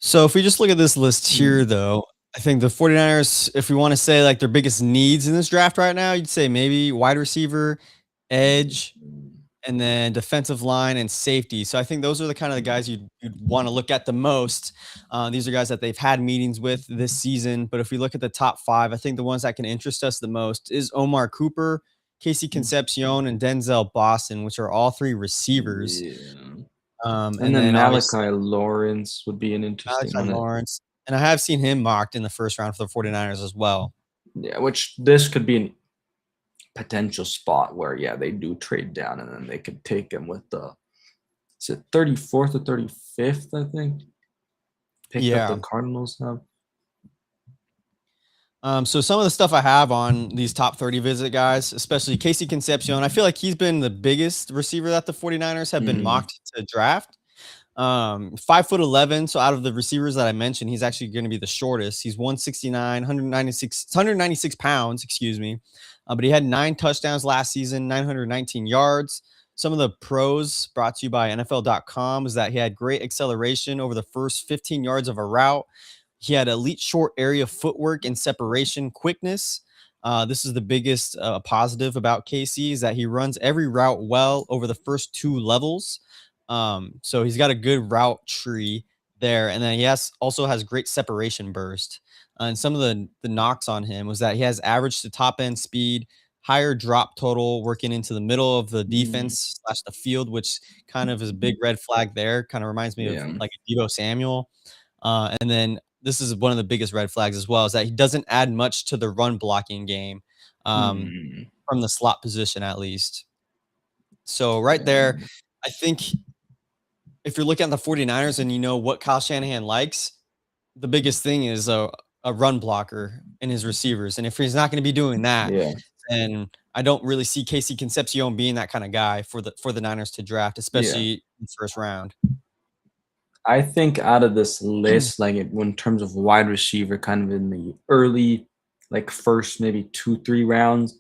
So if we just look at this list here, Mm. though, I think the 49ers, if we want to say like their biggest needs in this draft right now, you'd say maybe wide receiver, edge, Mm. and then defensive line and safety. So I think those are the kind of the guys you'd want to look at the most. These are guys that they've had meetings with this season. But if we look at the top five, I think the ones that can interest us the most is Omar Cooper, Casey Mm. Concepcion, and Denzel Boston, which are all three receivers. Yeah. And And then then obviously Malachi Lawrence would be an interesting Malachi one. Lawrence. And I have seen him mocked in the first round for the 49ers as well. Yeah, which this could be an potential spot where yeah they do trade down and then they could take him with the is it 34th or 35th I think pick up the Yeah. Cardinals have. So some of the stuff I have on these top 30 visit guys, especially Casey Concepcion, I feel like he's been the biggest receiver that the 49ers have been Mm, mocked to draft. 5'11". So out of the receivers that I mentioned, he's actually going to be the shortest. He's 169, 196 pounds, excuse me. But he had 9 touchdowns last season, 919 yards. Some of the pros brought to you by NFL.com is that he had great acceleration over the first 15 yards of a route. He had elite short area footwork and separation quickness. This is the biggest positive about Casey is that he runs every route well over the first 2 levels. So he's got a good route tree there, and then he also has great separation burst. And some of the knocks on him was that he has average to top end speed, higher drop total, working into the middle of the mm, defense slash the field, which kind of is a big red flag there. Kind of reminds me of yeah. like a Debo Samuel. And then this is one of the biggest red flags as well is that he doesn't add much to the run blocking game Mm, from the slot position at least. So right there, yeah. I think if you're looking at the 49ers and you know what Kyle Shanahan likes, the biggest thing is a run blocker in his receivers. And if he's not going to be doing that, Yeah. then I don't really see Casey Concepcion being that kind of guy for the Niners to draft, Yeah. especially in the first round. I think out of this list, like in terms of wide receiver, kind of in the early, like first maybe 2-3 rounds,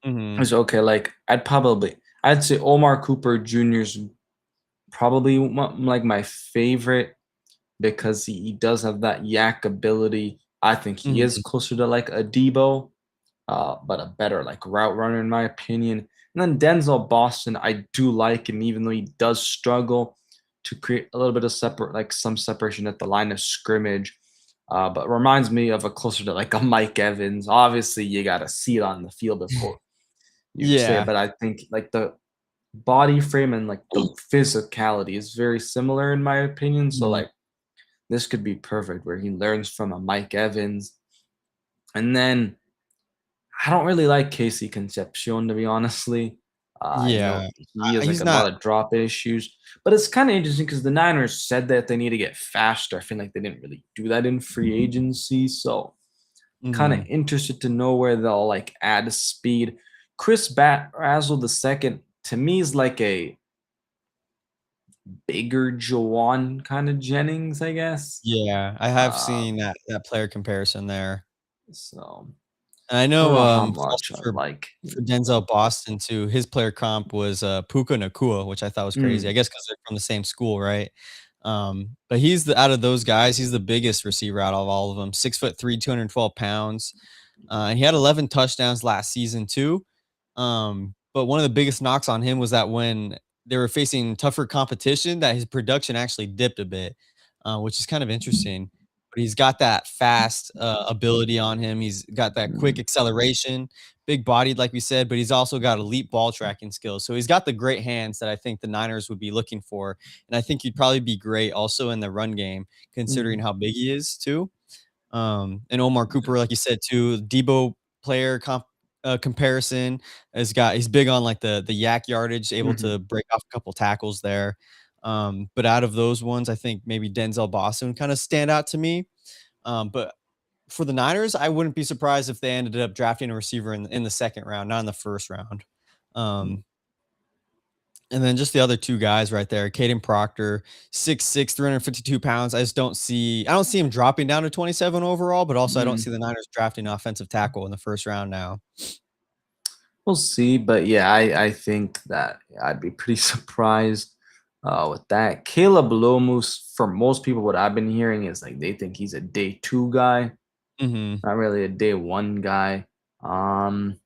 Mhm. is okay. Like I'd say Omar Cooper Jr.'s probably like my favorite because he does have that yak ability. I think he is Mhm. closer to like a Debo, but a better like route runner in my opinion. And then Denzel Boston, I do like him, even though he does struggle to create a little bit of some separation at the line of scrimmage. But reminds me of a closer to like a Mike Evans. Obviously, you got to see it on the field before you say it, Yeah. but I think like the body frame and like the physicality is very similar in my opinion. So Mhm. like this could be perfect where he learns from a Mike Evans. And then I don't really like Casey Concepcion to be honestly. I know Yeah. he has like He's a not. lot of drop issues, but it's kind of interesting because the Niners said that they need to get faster. I feel like they didn't really do that in free agency, so kind of Mhm. interested to know where they'll like add speed. Chris Razzle the second to me is like a bigger Jawan kind of Jennings, I guess. Yeah, I have seen Um, that player comparison there. so And I I don't know, know how also much I like for him, but Denzel Boston too, his player comp was, Puka Nacua, which I thought was crazy. I mm, guess because 'cause they're from the same school, right? But he's the out of those guys, he's the biggest receiver out of all of them, 6'3", 212 pounds. And he had 11 touchdowns last season too. But one of the biggest knocks on him was that when they were facing tougher competition, that his production actually dipped a bit, which is kind of interesting. But he's got that fast ability on him. He's got that quick mm, acceleration, big bodied, like we said, but he's also got elite ball tracking skills. So he's got the great hands that I think the Niners would be looking for. And I think he'd probably be great also in the run game, considering mm, how big he is too. And Omar Cooper, like you said too, Debo player comparison he's big on like the yak yardage, able to mhm, break off a couple tackles there. But out of those ones, I think maybe Denzel Boston kind of stand out to me. But for the Niners, I wouldn't be surprised if they ended up drafting a receiver in the second round, not in the first round. Um, and then just the other two guys right there, Caden Proctor, 6'6", 352 pounds. I don't see him dropping down to 27 overall, but also I don't see Mm. the Niners drafting an offensive tackle in the first round now. We'll see, but yeah, I think that I'd be pretty surprised with that. Caleb Lomus, for most people, what I've been hearing is like they think he's a day two guy, Mhm. not really a day one guy. Um,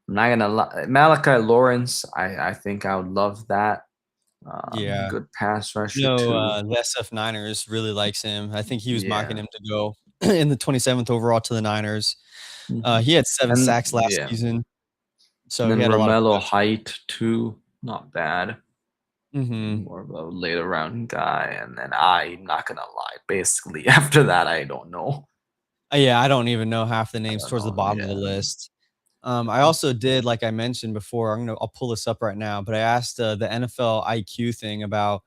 I'm not gonna lie, Malachi Lawrence, I think I would love that. Yeah. Good pass rusher No, too. the SF Niners really likes him. I think he was mocking Yeah. him to go in the 27th overall to the Niners. Mhm. He had 7 And sacks last yeah, season, and so he then had a lot of Romello production. Height too, not bad. Mhm. More of a later round guy, and then I'm not gonna lie. Basically, after that, I don't know. Yeah, I don't even know half the I names don't towards the know. bottom of the Yeah. list. I also did, like I mentioned before, I'll pull this up right now, but I asked, the NFL IQ thing about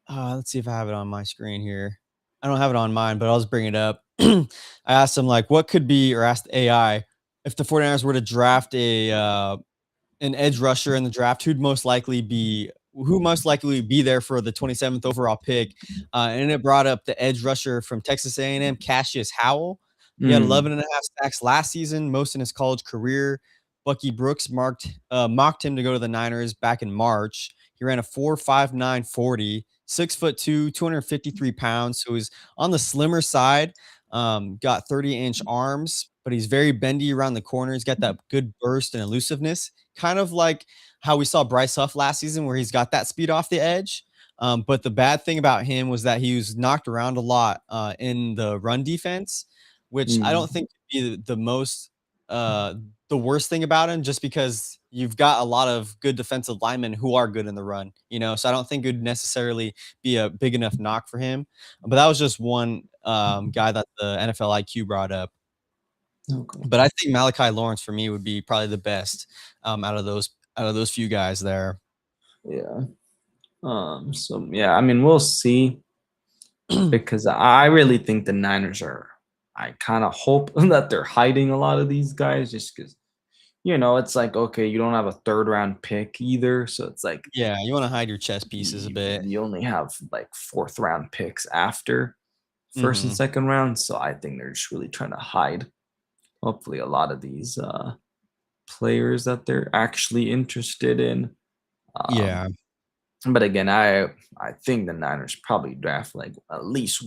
let's see if I have it on my screen here. I don't have it on mine, but I'll just bring it up. I asked him, like, what could be or asked AI, if the 49ers were to draft an edge rusher in the draft, who most likely be there for the 27th overall pick. And it brought up the edge rusher from Texas A&M, Cassius Howell. He had Mm, 11 and a half sacks last season, most in his college career. Bucky Brooks mocked him to go to the Niners back in March. He ran a 4.59 40, 6'2", 253 pounds. So he's on the slimmer side. Got 30-inch arms, but he's very bendy around the corner. He's got that good burst and elusiveness, kind of like how we saw Bryce Huff last season, where he's got that speed off the edge. But the bad thing about him was that he was knocked around a lot in the run defense, which I mm, don't think could be uh, the worst thing about him, just because you've got a lot of good defensive linemen who are good in the run, you know. So I don't think it would necessarily be a big enough knock for him. But that was just one guy that the NFL IQ brought up. okay. But I think Malachi Lawrence for me would be probably the best, out of those few guys there. Yeah. So yeah, I mean, we'll see because I really think the Niners are. I kind of hope that they're hiding a lot of these guys just because it's like okay, you don't have a third round pick either, so it's like Yeah, you wanna hide your chess pieces a you, bit. you only have like fourth round picks after first and Mhm. second round. So I think they're just really trying to hide. Hopefully, a lot of these players that they're actually interested in. Um, Yeah. but again, I think the Niners probably draft like at least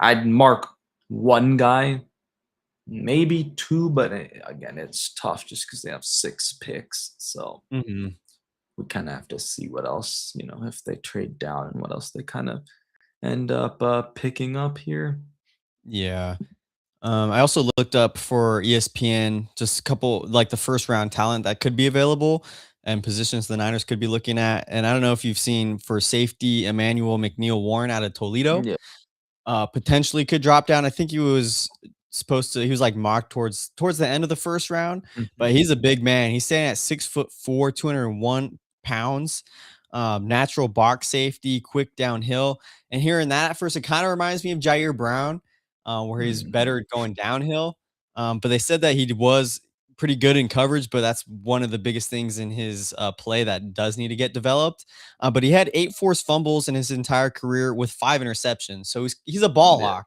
I'd mark one guy, maybe two, but again, it's tough just because they have six picks. So Mhm. we kind of have to see what else, if they trade down and what else they kind of end up picking up here. Yeah. I also looked up for ESPN just a couple, like, the first round talent that could be available and positions the Niners could be looking at, and I don't know if you've seen for safety, Emmanuel McNeil Warren out of Toledo. Yeah. Potentially could drop down. I think he was like mocked towards the end of the first round, but Mhm. he's a big man. He's standing at 6'4", 201 pounds. Natural box safety, quick downhill. And hearing that at first, it kind of reminds me of Jair Brown, where he's Mm, better going downhill. But they said that he was pretty good in coverage, but that's one of the biggest things in his play that does need to get developed. But he had 8 forced fumbles in his entire career with 5 interceptions. So he's a ball yeah. hawk.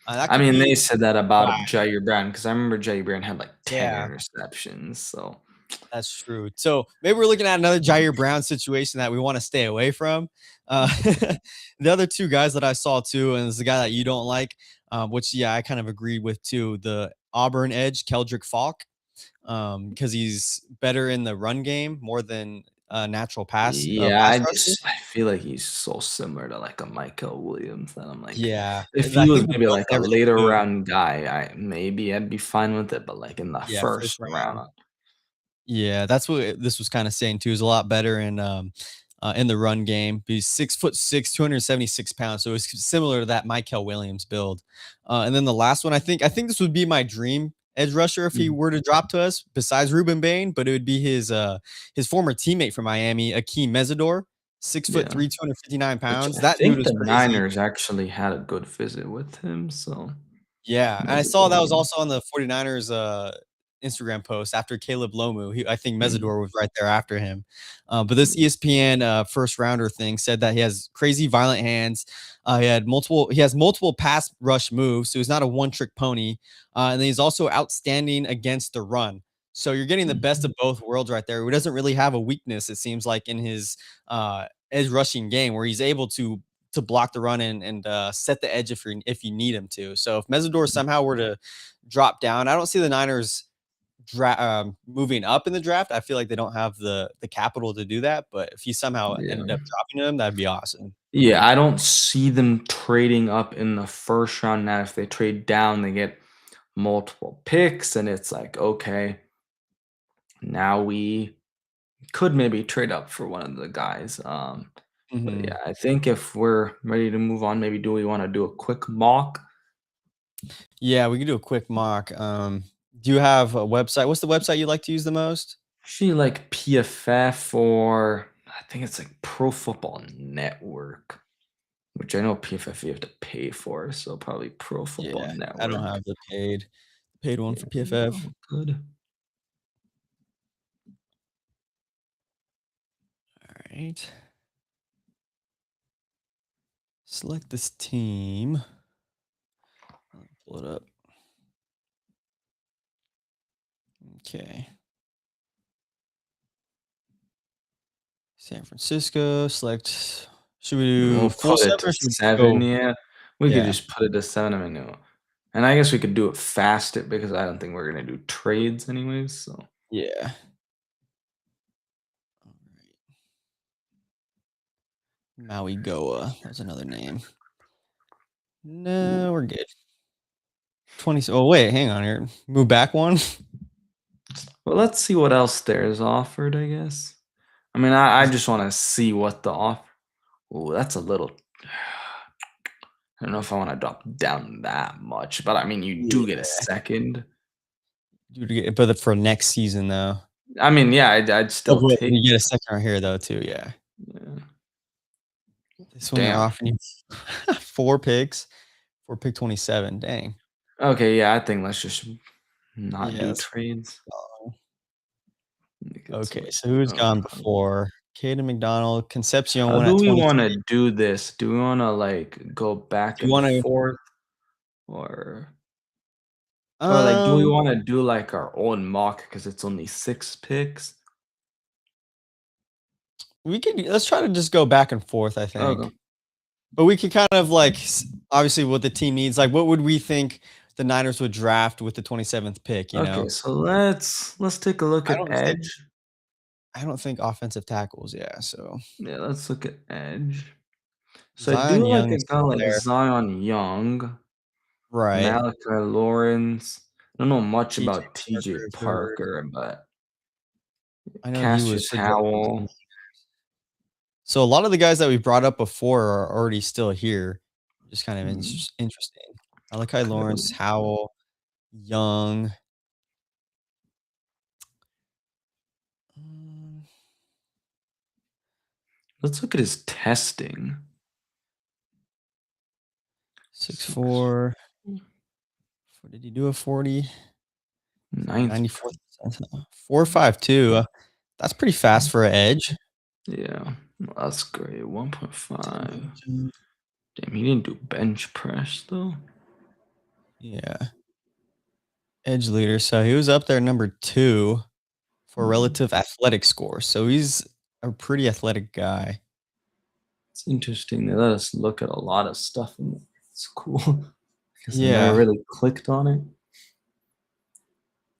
That I could mean, be they said that about guy. Jair Brown because I remember Jair Brown had like 10 Yeah, interceptions. So that's true. So maybe we're looking at another Jair Brown situation that we want to stay away from. mm, The other two guys that I saw too, and it's the guy that you don't like, which yeah, I kind of agree with too. The Auburn edge, Keldrick Falk, because he's better in the run game more than natural yeah, pass rusher. I feel like he's so similar to like a Michael Williams that I'm like, Yeah, if I he was think they're maybe both like a never later too good. round guy, I'd be fine with it. But like in the Yeah, first first round. round, Yeah, that's what this was kinda saying too. He's a lot better in the run game. He's 6'6", 276 pounds, so it's similar to that Michael Williams build. And then the last one, I think this would be my dream edge rusher if he mhm, were to drop to us, besides Ruben Bain, but it would be his former teammate from Miami, Akeem Mesidor, yeah. 6'3", 259 Which pounds. I That dude think is the crazy. Niners actually had a good visit with him. So Yeah, and I maybe saw that was also on the 49ers, Instagram post after Caleb Lomu. I think Mm. Mesidor was right there after him. But this ESPN first rounder thing said that he has crazy violent hands. He has multiple pass rush moves, so he's not a one trick pony. And then he's also outstanding against the run. So you're getting the best of both worlds right there. He doesn't really have a weakness, it seems like, in his edge rushing game, where he's able to block the run and set the edge if you need him to. So if Mesidor somehow were to drop down, I don't see the Niners moving up in the draft. I feel like they don't have the capital to do that. But if he somehow ended Yeah. up dropping him, that'd be awesome. Yeah, I don't see them trading up in the first round. Now, if they trade down, they get multiple picks, and it's like, okay, now we could maybe trade up for one of the guys. But Mhm. yeah, I think if we're ready to move on, maybe do we want to do a quick mock? Yeah, we can do a quick mock. Do you have a website? What's the website you like to use the most? Actually, like PFF, or I think it's like Pro Football Network, which I know PFF you have to pay for, so probably Pro Football Yeah, I don't Network. have the paid one Yeah, for PFF. no, good. All right. Select this team. Let me pull it up. Okay. San Francisco. Select. Should we do We'll full put it seven to or should we just 7, go? yeah. We could Yeah. just put it to 7, I mean, and I guess we could do it fast it because I don't think we're gonna do trades anyways, so Yeah. All right. Maui Goa. That was another name. No, we're good. 20. Oh, wait, hang on here. Move back one. well, let's see what else there is offered, I guess. I mean, I just wanna see what the offer. Oh, that's a little I don't know if I wanna drop down that much, but I mean, you do get a Yeah. second. But for next season, though. I mean, yeah, I'd Oh, still wait, take you get a second right here, though, too. Yeah. yeah. This one, they're Damn. offering you 4 picks for pick 27. Dang. Okay, yeah, I think let's just not Yeah. do trades. Make it so Okay, it's so who's gone before? Caden McDonald, Concepcion how went do at we 23. wanna do this? Do we wanna, like, go back Do you and wanna forth or like, do we um, wanna do, like, our own mock because it's only 6 picks? we could let's try to just go back and forth, I Okay. think. But we could kind of like obviously what the team needs. Like, what would we think the Niners would draft with the 27th pick? You Okay, know, so let's take a look I at don't think edge. I don't think offensive tackles. Yeah, so Yeah, let's look at edge. So I Zion do like Young a is guy still like there, Zion Young, right? Malachi Lawrence. I don't know much TJ about TJ Parker is heard. Parker, but I know he was Cassius projected to Howell. be. So a lot of the guys that we brought up before are already still here. Just kind of Hmm, interesting. Malachi Lawrence, okay. Howell, Young. Mm, Let's look at his testing. 6 6'4". What did he do a 40? It's like ninth. 94th percentile. 4.52. That's pretty fast for an edge. Yeah, that's great. 1.5. Intelligent. Damn, he didn't do bench press though. Yeah. Edge leader. So he was up there number 2 for Hmm. relative athletic score. So he's a pretty athletic guy. It's interesting. They let us look at a lot of stuff, and it's cool because I never Yeah. really clicked on it.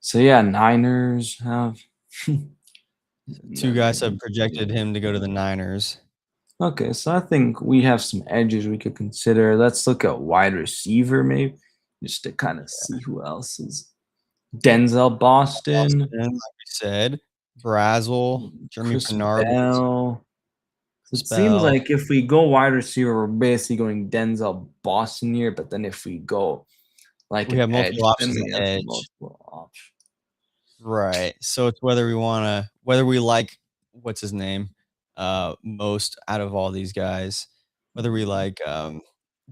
So yeah, Niners have. Two Never guys have even seen projected it. him to go to the Niners. Okay, so I think we have some edges we could consider. Let's look at wide receiver, maybe, just to kind of see who else is. Denzel Boston, Boston, like we said. Brazel, Jeremy Chris Bernard, Bell. Chris It seems Bell. like if we go wide receiver, we're basically going Denzel Boston here. But then if we go like We an have edge, multiple then options we at have edge. multiple options. Right. So it's whether we like what's his name most out of all these guys. Whether we like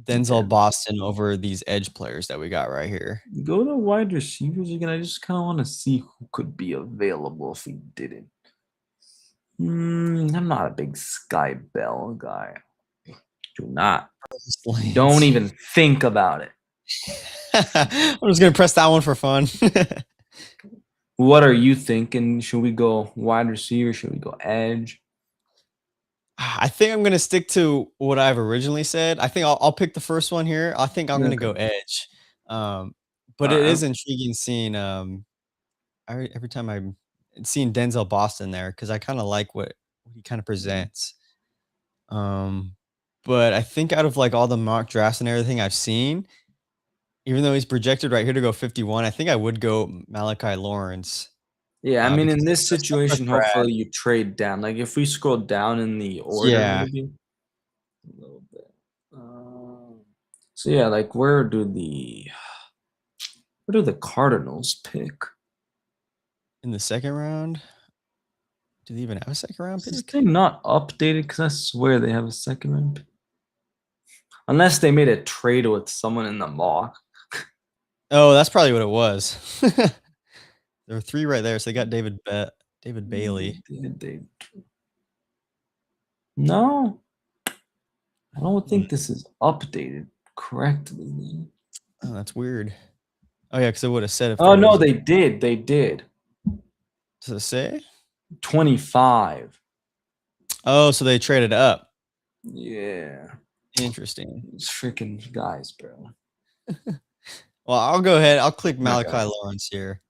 Denzel Boston over these edge players that we got right here. Go to wide receivers again. I just kind of want to see who could be available if we didn't. I'm not a big Sky Bell guy. Do not. Don't even think about it. I'm just gonna press that one for fun. What are you thinking? Should we go wide receiver? Should we go edge? I think I'm gonna stick to what I've originally said. I think I'll pick the first one here. I think I'm gonna go edge. But it is intriguing seeing every time I'm seeing Denzel Boston there because I kind of like what he kind of presents. But I think out of like all the mock drafts and everything I've seen, even though he's projected right here to go 51, I think I would go Malachi Lawrence. Yeah, I mean, in this that's situation, Brad. hopefully you trade down. Like if we scroll down in the order, Yeah. maybe a little bit. So yeah, like where do the Cardinals pick? In the second round? Do they even have a second round Is this pick? thing not updated? Because I swear they have a second round pick. Unless they made a trade with someone in the mock. Oh, that's probably what it was. There were 3 right there, so they got David Bailey. No, I don't think this is updated correctly. Then. Oh, that's weird. Oh yeah, because it would have said if. Oh no, they did. They did. Does it say 25? Oh, so they traded up. Yeah. Interesting. These freaking guys, bro. Well, I'll go ahead. I'll click Malachi Lawrence here.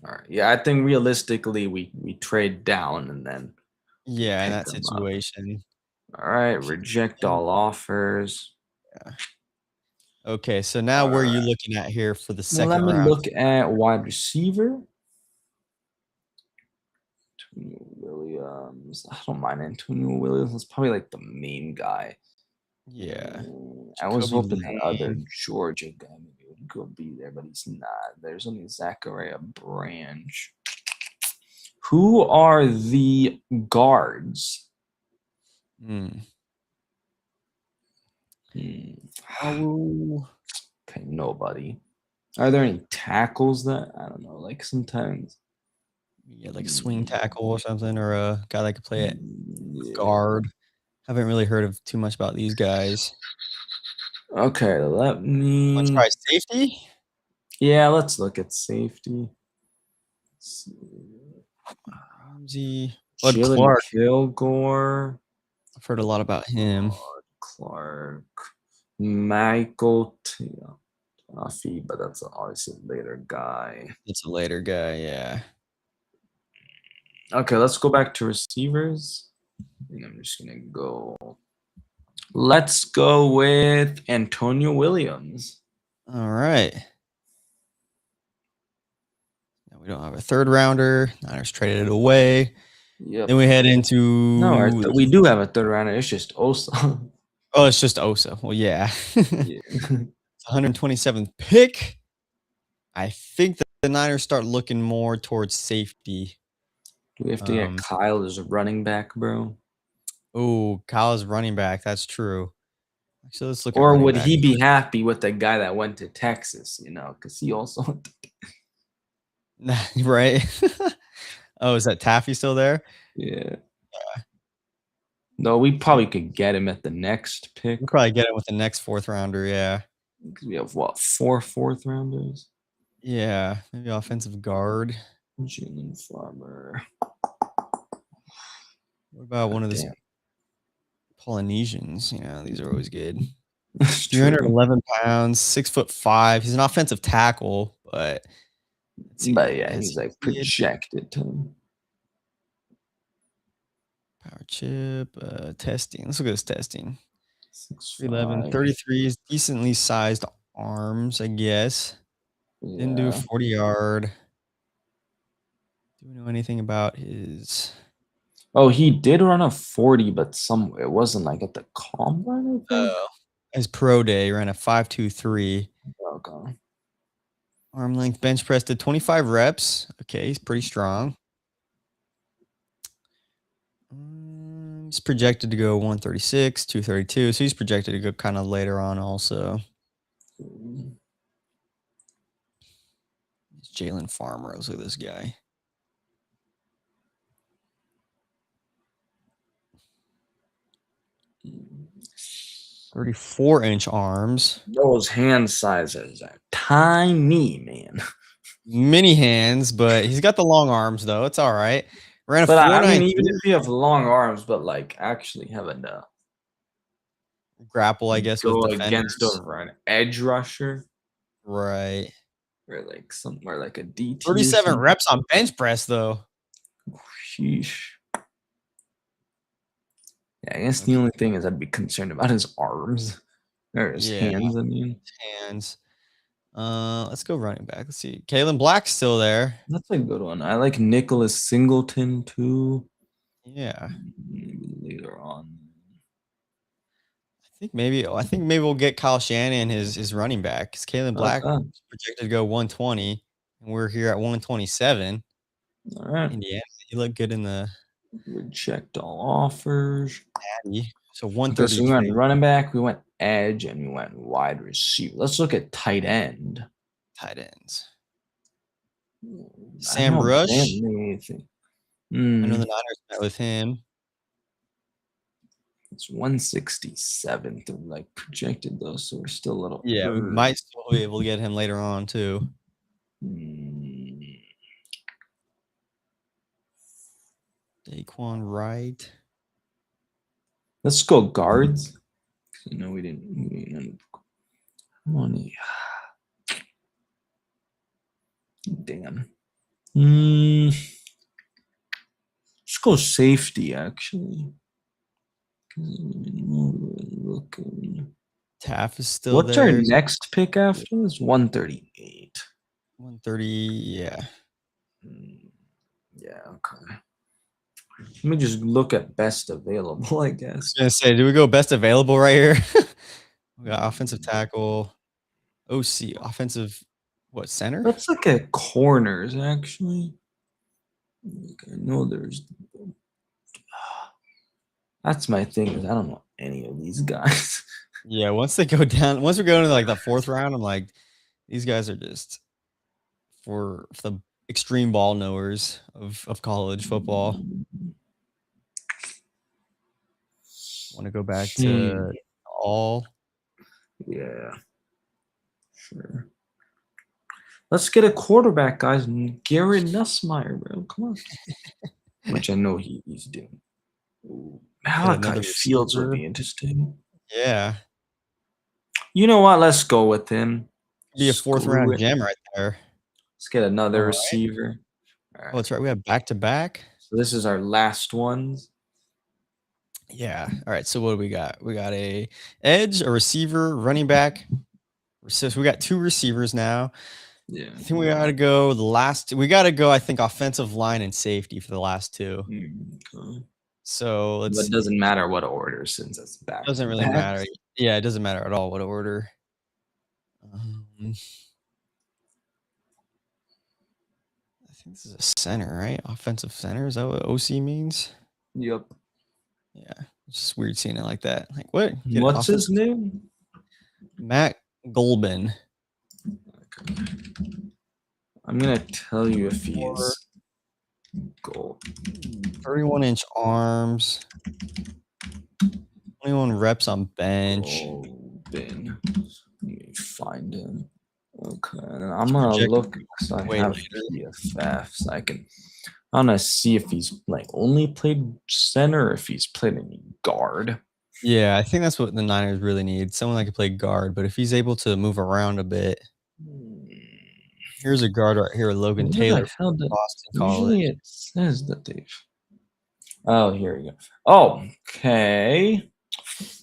All right. Yeah, I think realistically we trade down and then. Yeah, in that situation. All right, reject all offers. Yeah. Okay, so now where are you looking at here for the second round? Let me look at wide receiver. Antonio Williams. I don't mind Antonio Williams. That's probably like the main guy. Yeah. I was hoping that other Georgia guy maybe would go be there, but he's not. There's only Zachariah Branch. Who are the guards? Okay, nobody. Are there any tackles that I don't know? Like sometimes, yeah, like a swing tackle or something, or a guy that could play it guard. Haven't really heard of too much about these guys. Okay, let me. Let's try safety. Yeah, let's look at safety. Ramsey, Clark, Kilgore. I've heard a lot about him. Clark, Michael Tuffy, but that's obviously a later guy. It's a later guy, yeah. Okay, let's go back to receivers. And I'm just gonna go. Let's go with Antonio Williams. All right. Now we don't have a third rounder. Niners traded it away. Yep. Then we head into. No, we do have a third rounder. It's just Osa. Oh, it's just Osa. Well, yeah. It's 127th pick. I think that the Niners start looking more towards safety. Do we have to get Kyle as a running back, bro? Oh, Kyle's running back. That's true. So let's look. Or would he be happy with the guy that went to Texas? You know, because he also. Right. Oh, is that Taffy still there? Yeah. No, we probably could get him at the next pick. We'll probably get him with the next 4th rounder. Yeah. Because we have what, 4 4th rounders? Yeah, maybe offensive guard. Jalen Farmer. What about one of the Polynesians? Yeah, these are always good. 311 pounds, 6'5". He's an offensive tackle, but yeah, he's like projected to power chip, testing. Let's look at his testing. 311, 33 is decently sized arms, I guess. Yeah. Didn't do a 40-yard. Do we know anything about his? Oh, he did run a 40, but somewhere it wasn't like at the combine. His pro day ran a 5.23. Okay. Arm length bench press did 25 reps. Okay, he's pretty strong. He's projected to go 136, 232. So he's projected to go kind of later on also. It's Jalen Farmers. Look at this guy. 34-inch arms. Those hand sizes are tiny, man. Mini hands, but he's got the long arms though. It's all right. Ran a But I mean, 4.92 even if you have long arms, but like actually having to grapple, I guess, with go against defenders. over an edge rusher, Right. or like somewhere like a DT. 37 reps on bench press though. Sheesh. Yeah, I guess the only thing is I'd be concerned about his arms or his hands. I mean, hands. Let's go running back. Let's see. Kalen Black's still there. that's a good one. I like Nicholas Singleton too. Yeah. Maybe later on. I think maybe we'll get Kyle Shanahan his running back. Because Kalen Black is projected to go 120, and we're here at 127. All right. Indiana, he looked good in the reject all offers. Natty. So 133. Okay, so we went running back, we went edge, and we went wide receiver. Let's look at tight end. Tight ends. Sam Rush. I know the Niners met with him. It's 167 through like projected though, so we're still a little. Yeah, we might still be able to get him later on too. Daquan Wright. Let's go guards. No, we didn't. Money. Damn. Let's go safety actually. Taff is still What's there. our next pick after this? 138. 130, yeah. Yeah, okay. Let me just look at best available, I guess. I was gonna say, do we go best available right here? We got offensive tackle, OC, offensive, what, center? Let's look at corners, actually. I know there's. That's my thing, is I don't know any of these guys. Yeah, once they go down, once we go into like the 4th round, I'm like, these guys are just for the extreme ball knowers of college football. Want to go back to all? Yeah, sure. Let's get a quarterback, guys. Garrett Nussmeier, bro. Come on. Which I know he's doing. Malachi Fields would be interesting. Yeah. You know what? Let's go with him. Be a 4th round gem right there. Let's get another receiver. Right. Oh, that's right. We have back-to-back. So this is our last ones. Yeah. All right. So what do we got? We got a edge, a receiver, running back. So we got 2 receivers now. Yeah. I think we got to go I think, offensive line and safety for the last 2. Okay. So but it doesn't matter what order, since it's back. It doesn't really matter. Yeah, it doesn't matter at all what order. I think this is a center, right? Offensive center. Is that what OC means? Yep. Yeah. It's just weird seeing it like that. Like, what? What's his name? Matt Golbin. Okay. I'm going to tell you if he's gold. 31-inch arms. 21 reps on bench. Golbin. Let me find him. Okay. I'm going to look, because I have PFF, so I want to see if he's like only played center or if he's played any guard. Yeah, I think that's what the Niners really need. Someone that can play guard, but if he's able to move around a bit. Here's a guard right here, Logan Taylor from Boston College. Usually it says that they've. Oh, here we go. Oh, okay.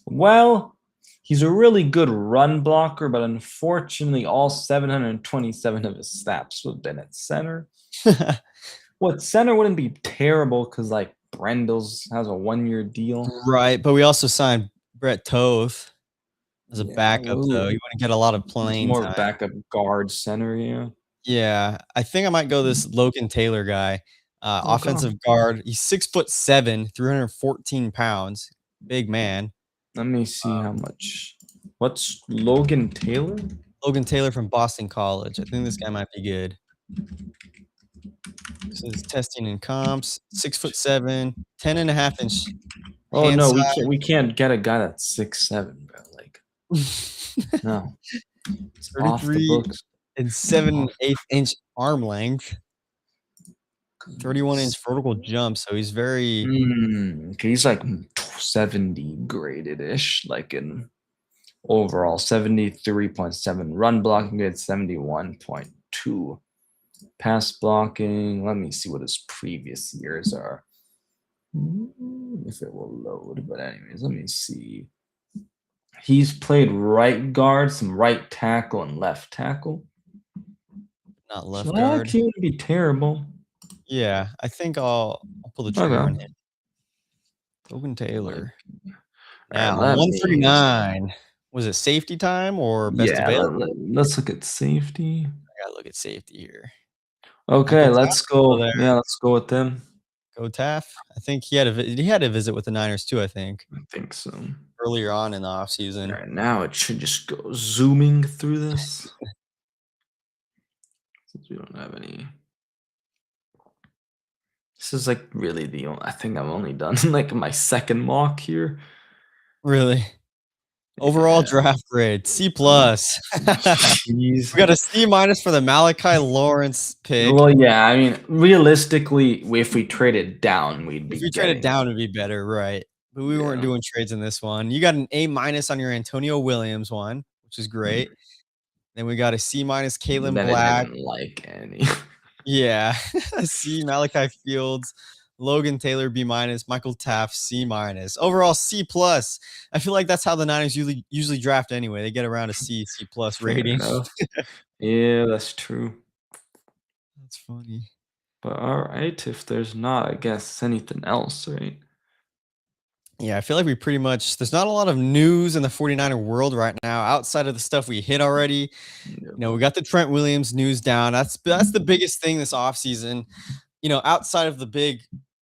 Well, he's a really good run blocker, but unfortunately, all 727 of his snaps would have been at center. What, center wouldn't be terrible because, like, Brendel's has a 1-year deal. Right, but we also signed Brett Toth as a backup, though. You want to get a lot of playing more time. Backup guard center, yeah. Yeah, I think I might go this Logan Taylor guy. Okay. Offensive guard. He's 6'7", 314 pounds. Big man. Let me see how much. What's Logan Taylor? Logan Taylor from Boston College. I think this guy might be good. This is testing and comps. 6'7", 10.5-inch Oh hand no, size. we can't get a guy that's 6'7", bro. Like, no, it's off the 33 books. and 7/8-inch arm length. 31-inch vertical jump. So he's very Okay, he's like 70 graded ish, like in overall 73.7 run blocking grade, 71.2 pass blocking. Let me see what his previous years are. If it will load, but anyways, let me see. He's played right guard, some right tackle, and left tackle. not So left that guard. can't be terrible. Yeah, I think I'll pull the trigger on Okay. him. Logan Like, Taylor. all right, Now, let me. 139. Was it safety time or best Yeah, available? let's look at safety. I gotta look at safety here. Okay, Michael let's Taft still go. there. Yeah, let's go with them. Go Taft. I think he had a visit with the Niners too, I think, I think so. earlier on in the All offseason. right, now it should just go zooming through this since we don't have any. This is like really the only. I think I've only done like my second mock here. Really? Overall Yeah. draft grade, C+. Oh, plus. jeez. We got a C- for the Malachi Lawrence pick. Well, yeah. I mean, realistically, if we traded down, we'd If be we traded getting. down, it'd be better, right? But we weren't Yeah. doing trades in this one. You got an A- on your Antonio Williams one, which is Mm, great. Then we got a C- Kalen Then I Black. didn't like any. Yeah. C, Malachi Fields, Logan Taylor, B-, Michael Taft, C-. Overall, C+. plus. I feel like that's how the Niners usually draft anyway. They get around a C, C+ plus Fair rating. enough. Yeah, that's true. That's funny. But all right, if there's not, I guess anything else, right? Yeah, I feel like we pretty much there's not a lot of news in the 49er world right now outside of the stuff we hit already. Yeah. We got the Trent Williams news down. That's the biggest thing this offseason. Outside of the big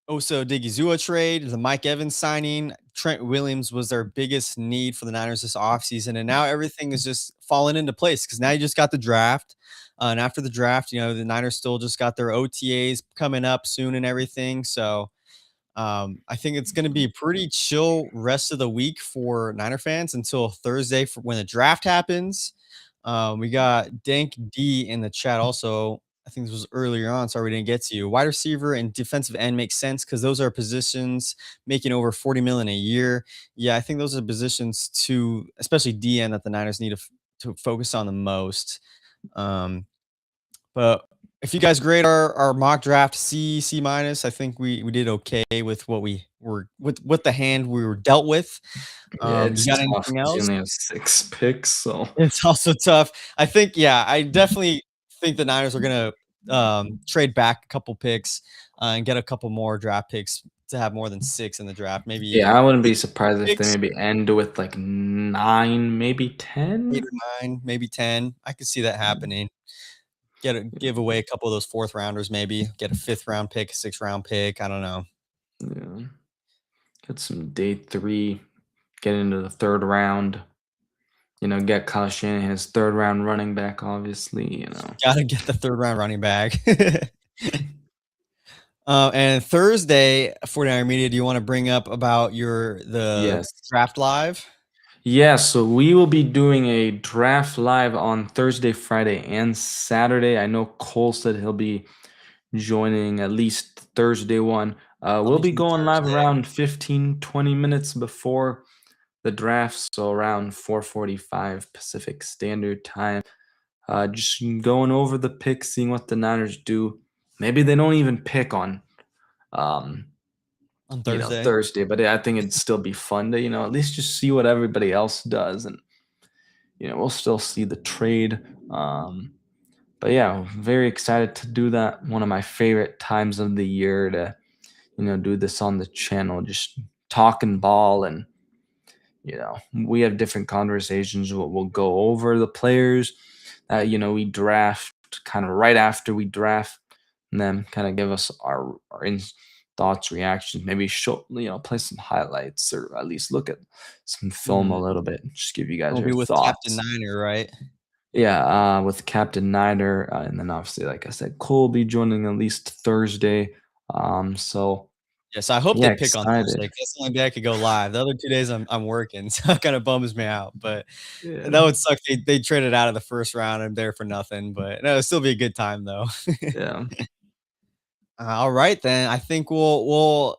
Oso Digizua trade, the Mike Evans signing, Trent Williams was their biggest need for the Niners this offseason. And now everything is just falling into place because now you just got the draft. And after the draft, the Niners still just got their OTAs coming up soon and everything. So I think it's going to be pretty chill rest of the week for Niner fans until Thursday for when the draft happens. We got Dank D in the chat also. I think this was earlier on. Sorry we didn't get to you. Wide receiver and defensive end makes sense because those are positions making over 40 million a year. Yeah, I think those are positions to, especially DN, that the Niners need to focus on the most. But if you guys grade our mock draft C minus, I think we did okay with what we were with the hand we were dealt with. Yeah, You it's got tough anything 'cause you else? only have 6 picks, so It's also tough. I think, yeah, I definitely think the Niners are gonna trade back a couple picks and get a couple more draft picks to have more than 6 in the draft, maybe yeah, even I wouldn't be 8 surprised if they picks, maybe end with like 9, maybe 8 10. or 9, maybe 10. I could see that happening. Give away a couple of those 4th rounders, maybe get a 5th round pick, a 6th round pick. I don't know. Yeah, get some day 3, get into the third round. Get Kyle Shanahan's third round running back, obviously. Gotta get the 3rd round running back. And Thursday, 49er Media, do you want to bring up about the Yes. draft live? Yeah, so we will be doing a draft live on Thursday, Friday, and Saturday. I know Cole said he'll be joining at least Thursday one. I'll We'll be be doing going live Thursday. around 15, 20 minutes before the draft, so around 4:45 Pacific Standard Time. Just going over the picks, seeing what the Niners do. Maybe they don't even pick on um, On Thursday. Thursday, but I think it'd still be fun to, at least just see what everybody else does. And, we'll still see the trade. But yeah, very excited to do that. One of my favorite times of the year to, do this on the channel, just talking ball. And, we have different conversations. We'll go over the players that, we draft kind of right after we draft and then kind of give us our thoughts, reactions, maybe show, play some highlights or at least look at some film a Mhm. little bit. Just give you guys It'll your be with Captain thoughts. Niner, right? Yeah, with Captain Niner, and then obviously, like I said, Cole will be joining at least Thursday. So Yeah, so I hope they yeah, pick on Thursday excited. 'cause that's the only day I could go live. The other 2 days I'm working, so it kinda bums me out, but Yeah, that would suck. They traded out of the first round. I'm there for nothing, but no, it'll still be a good time though. yeah, All right, then. I think we'll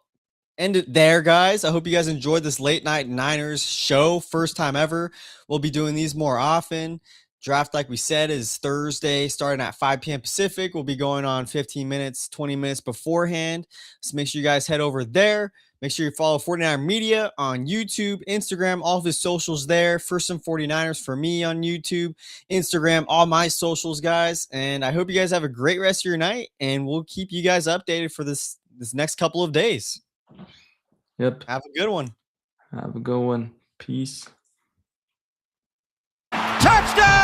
end it there, guys. I hope you guys enjoyed this late night Niners show. First time ever. We'll be doing these more often. Draft, like we said, is Thursday starting at 5 p.m. Pacific. We'll be going on 15 minutes, 20 minutes beforehand. So make sure you guys head over there. Make sure you follow 49er Media on YouTube, Instagram, all of his socials there. First and 49ers for me on YouTube, Instagram, all my socials, guys. And I hope you guys have a great rest of your night, and we'll keep you guys updated for this next couple of days. yep. Have a good one. Have a good one. Peace. Touchdown!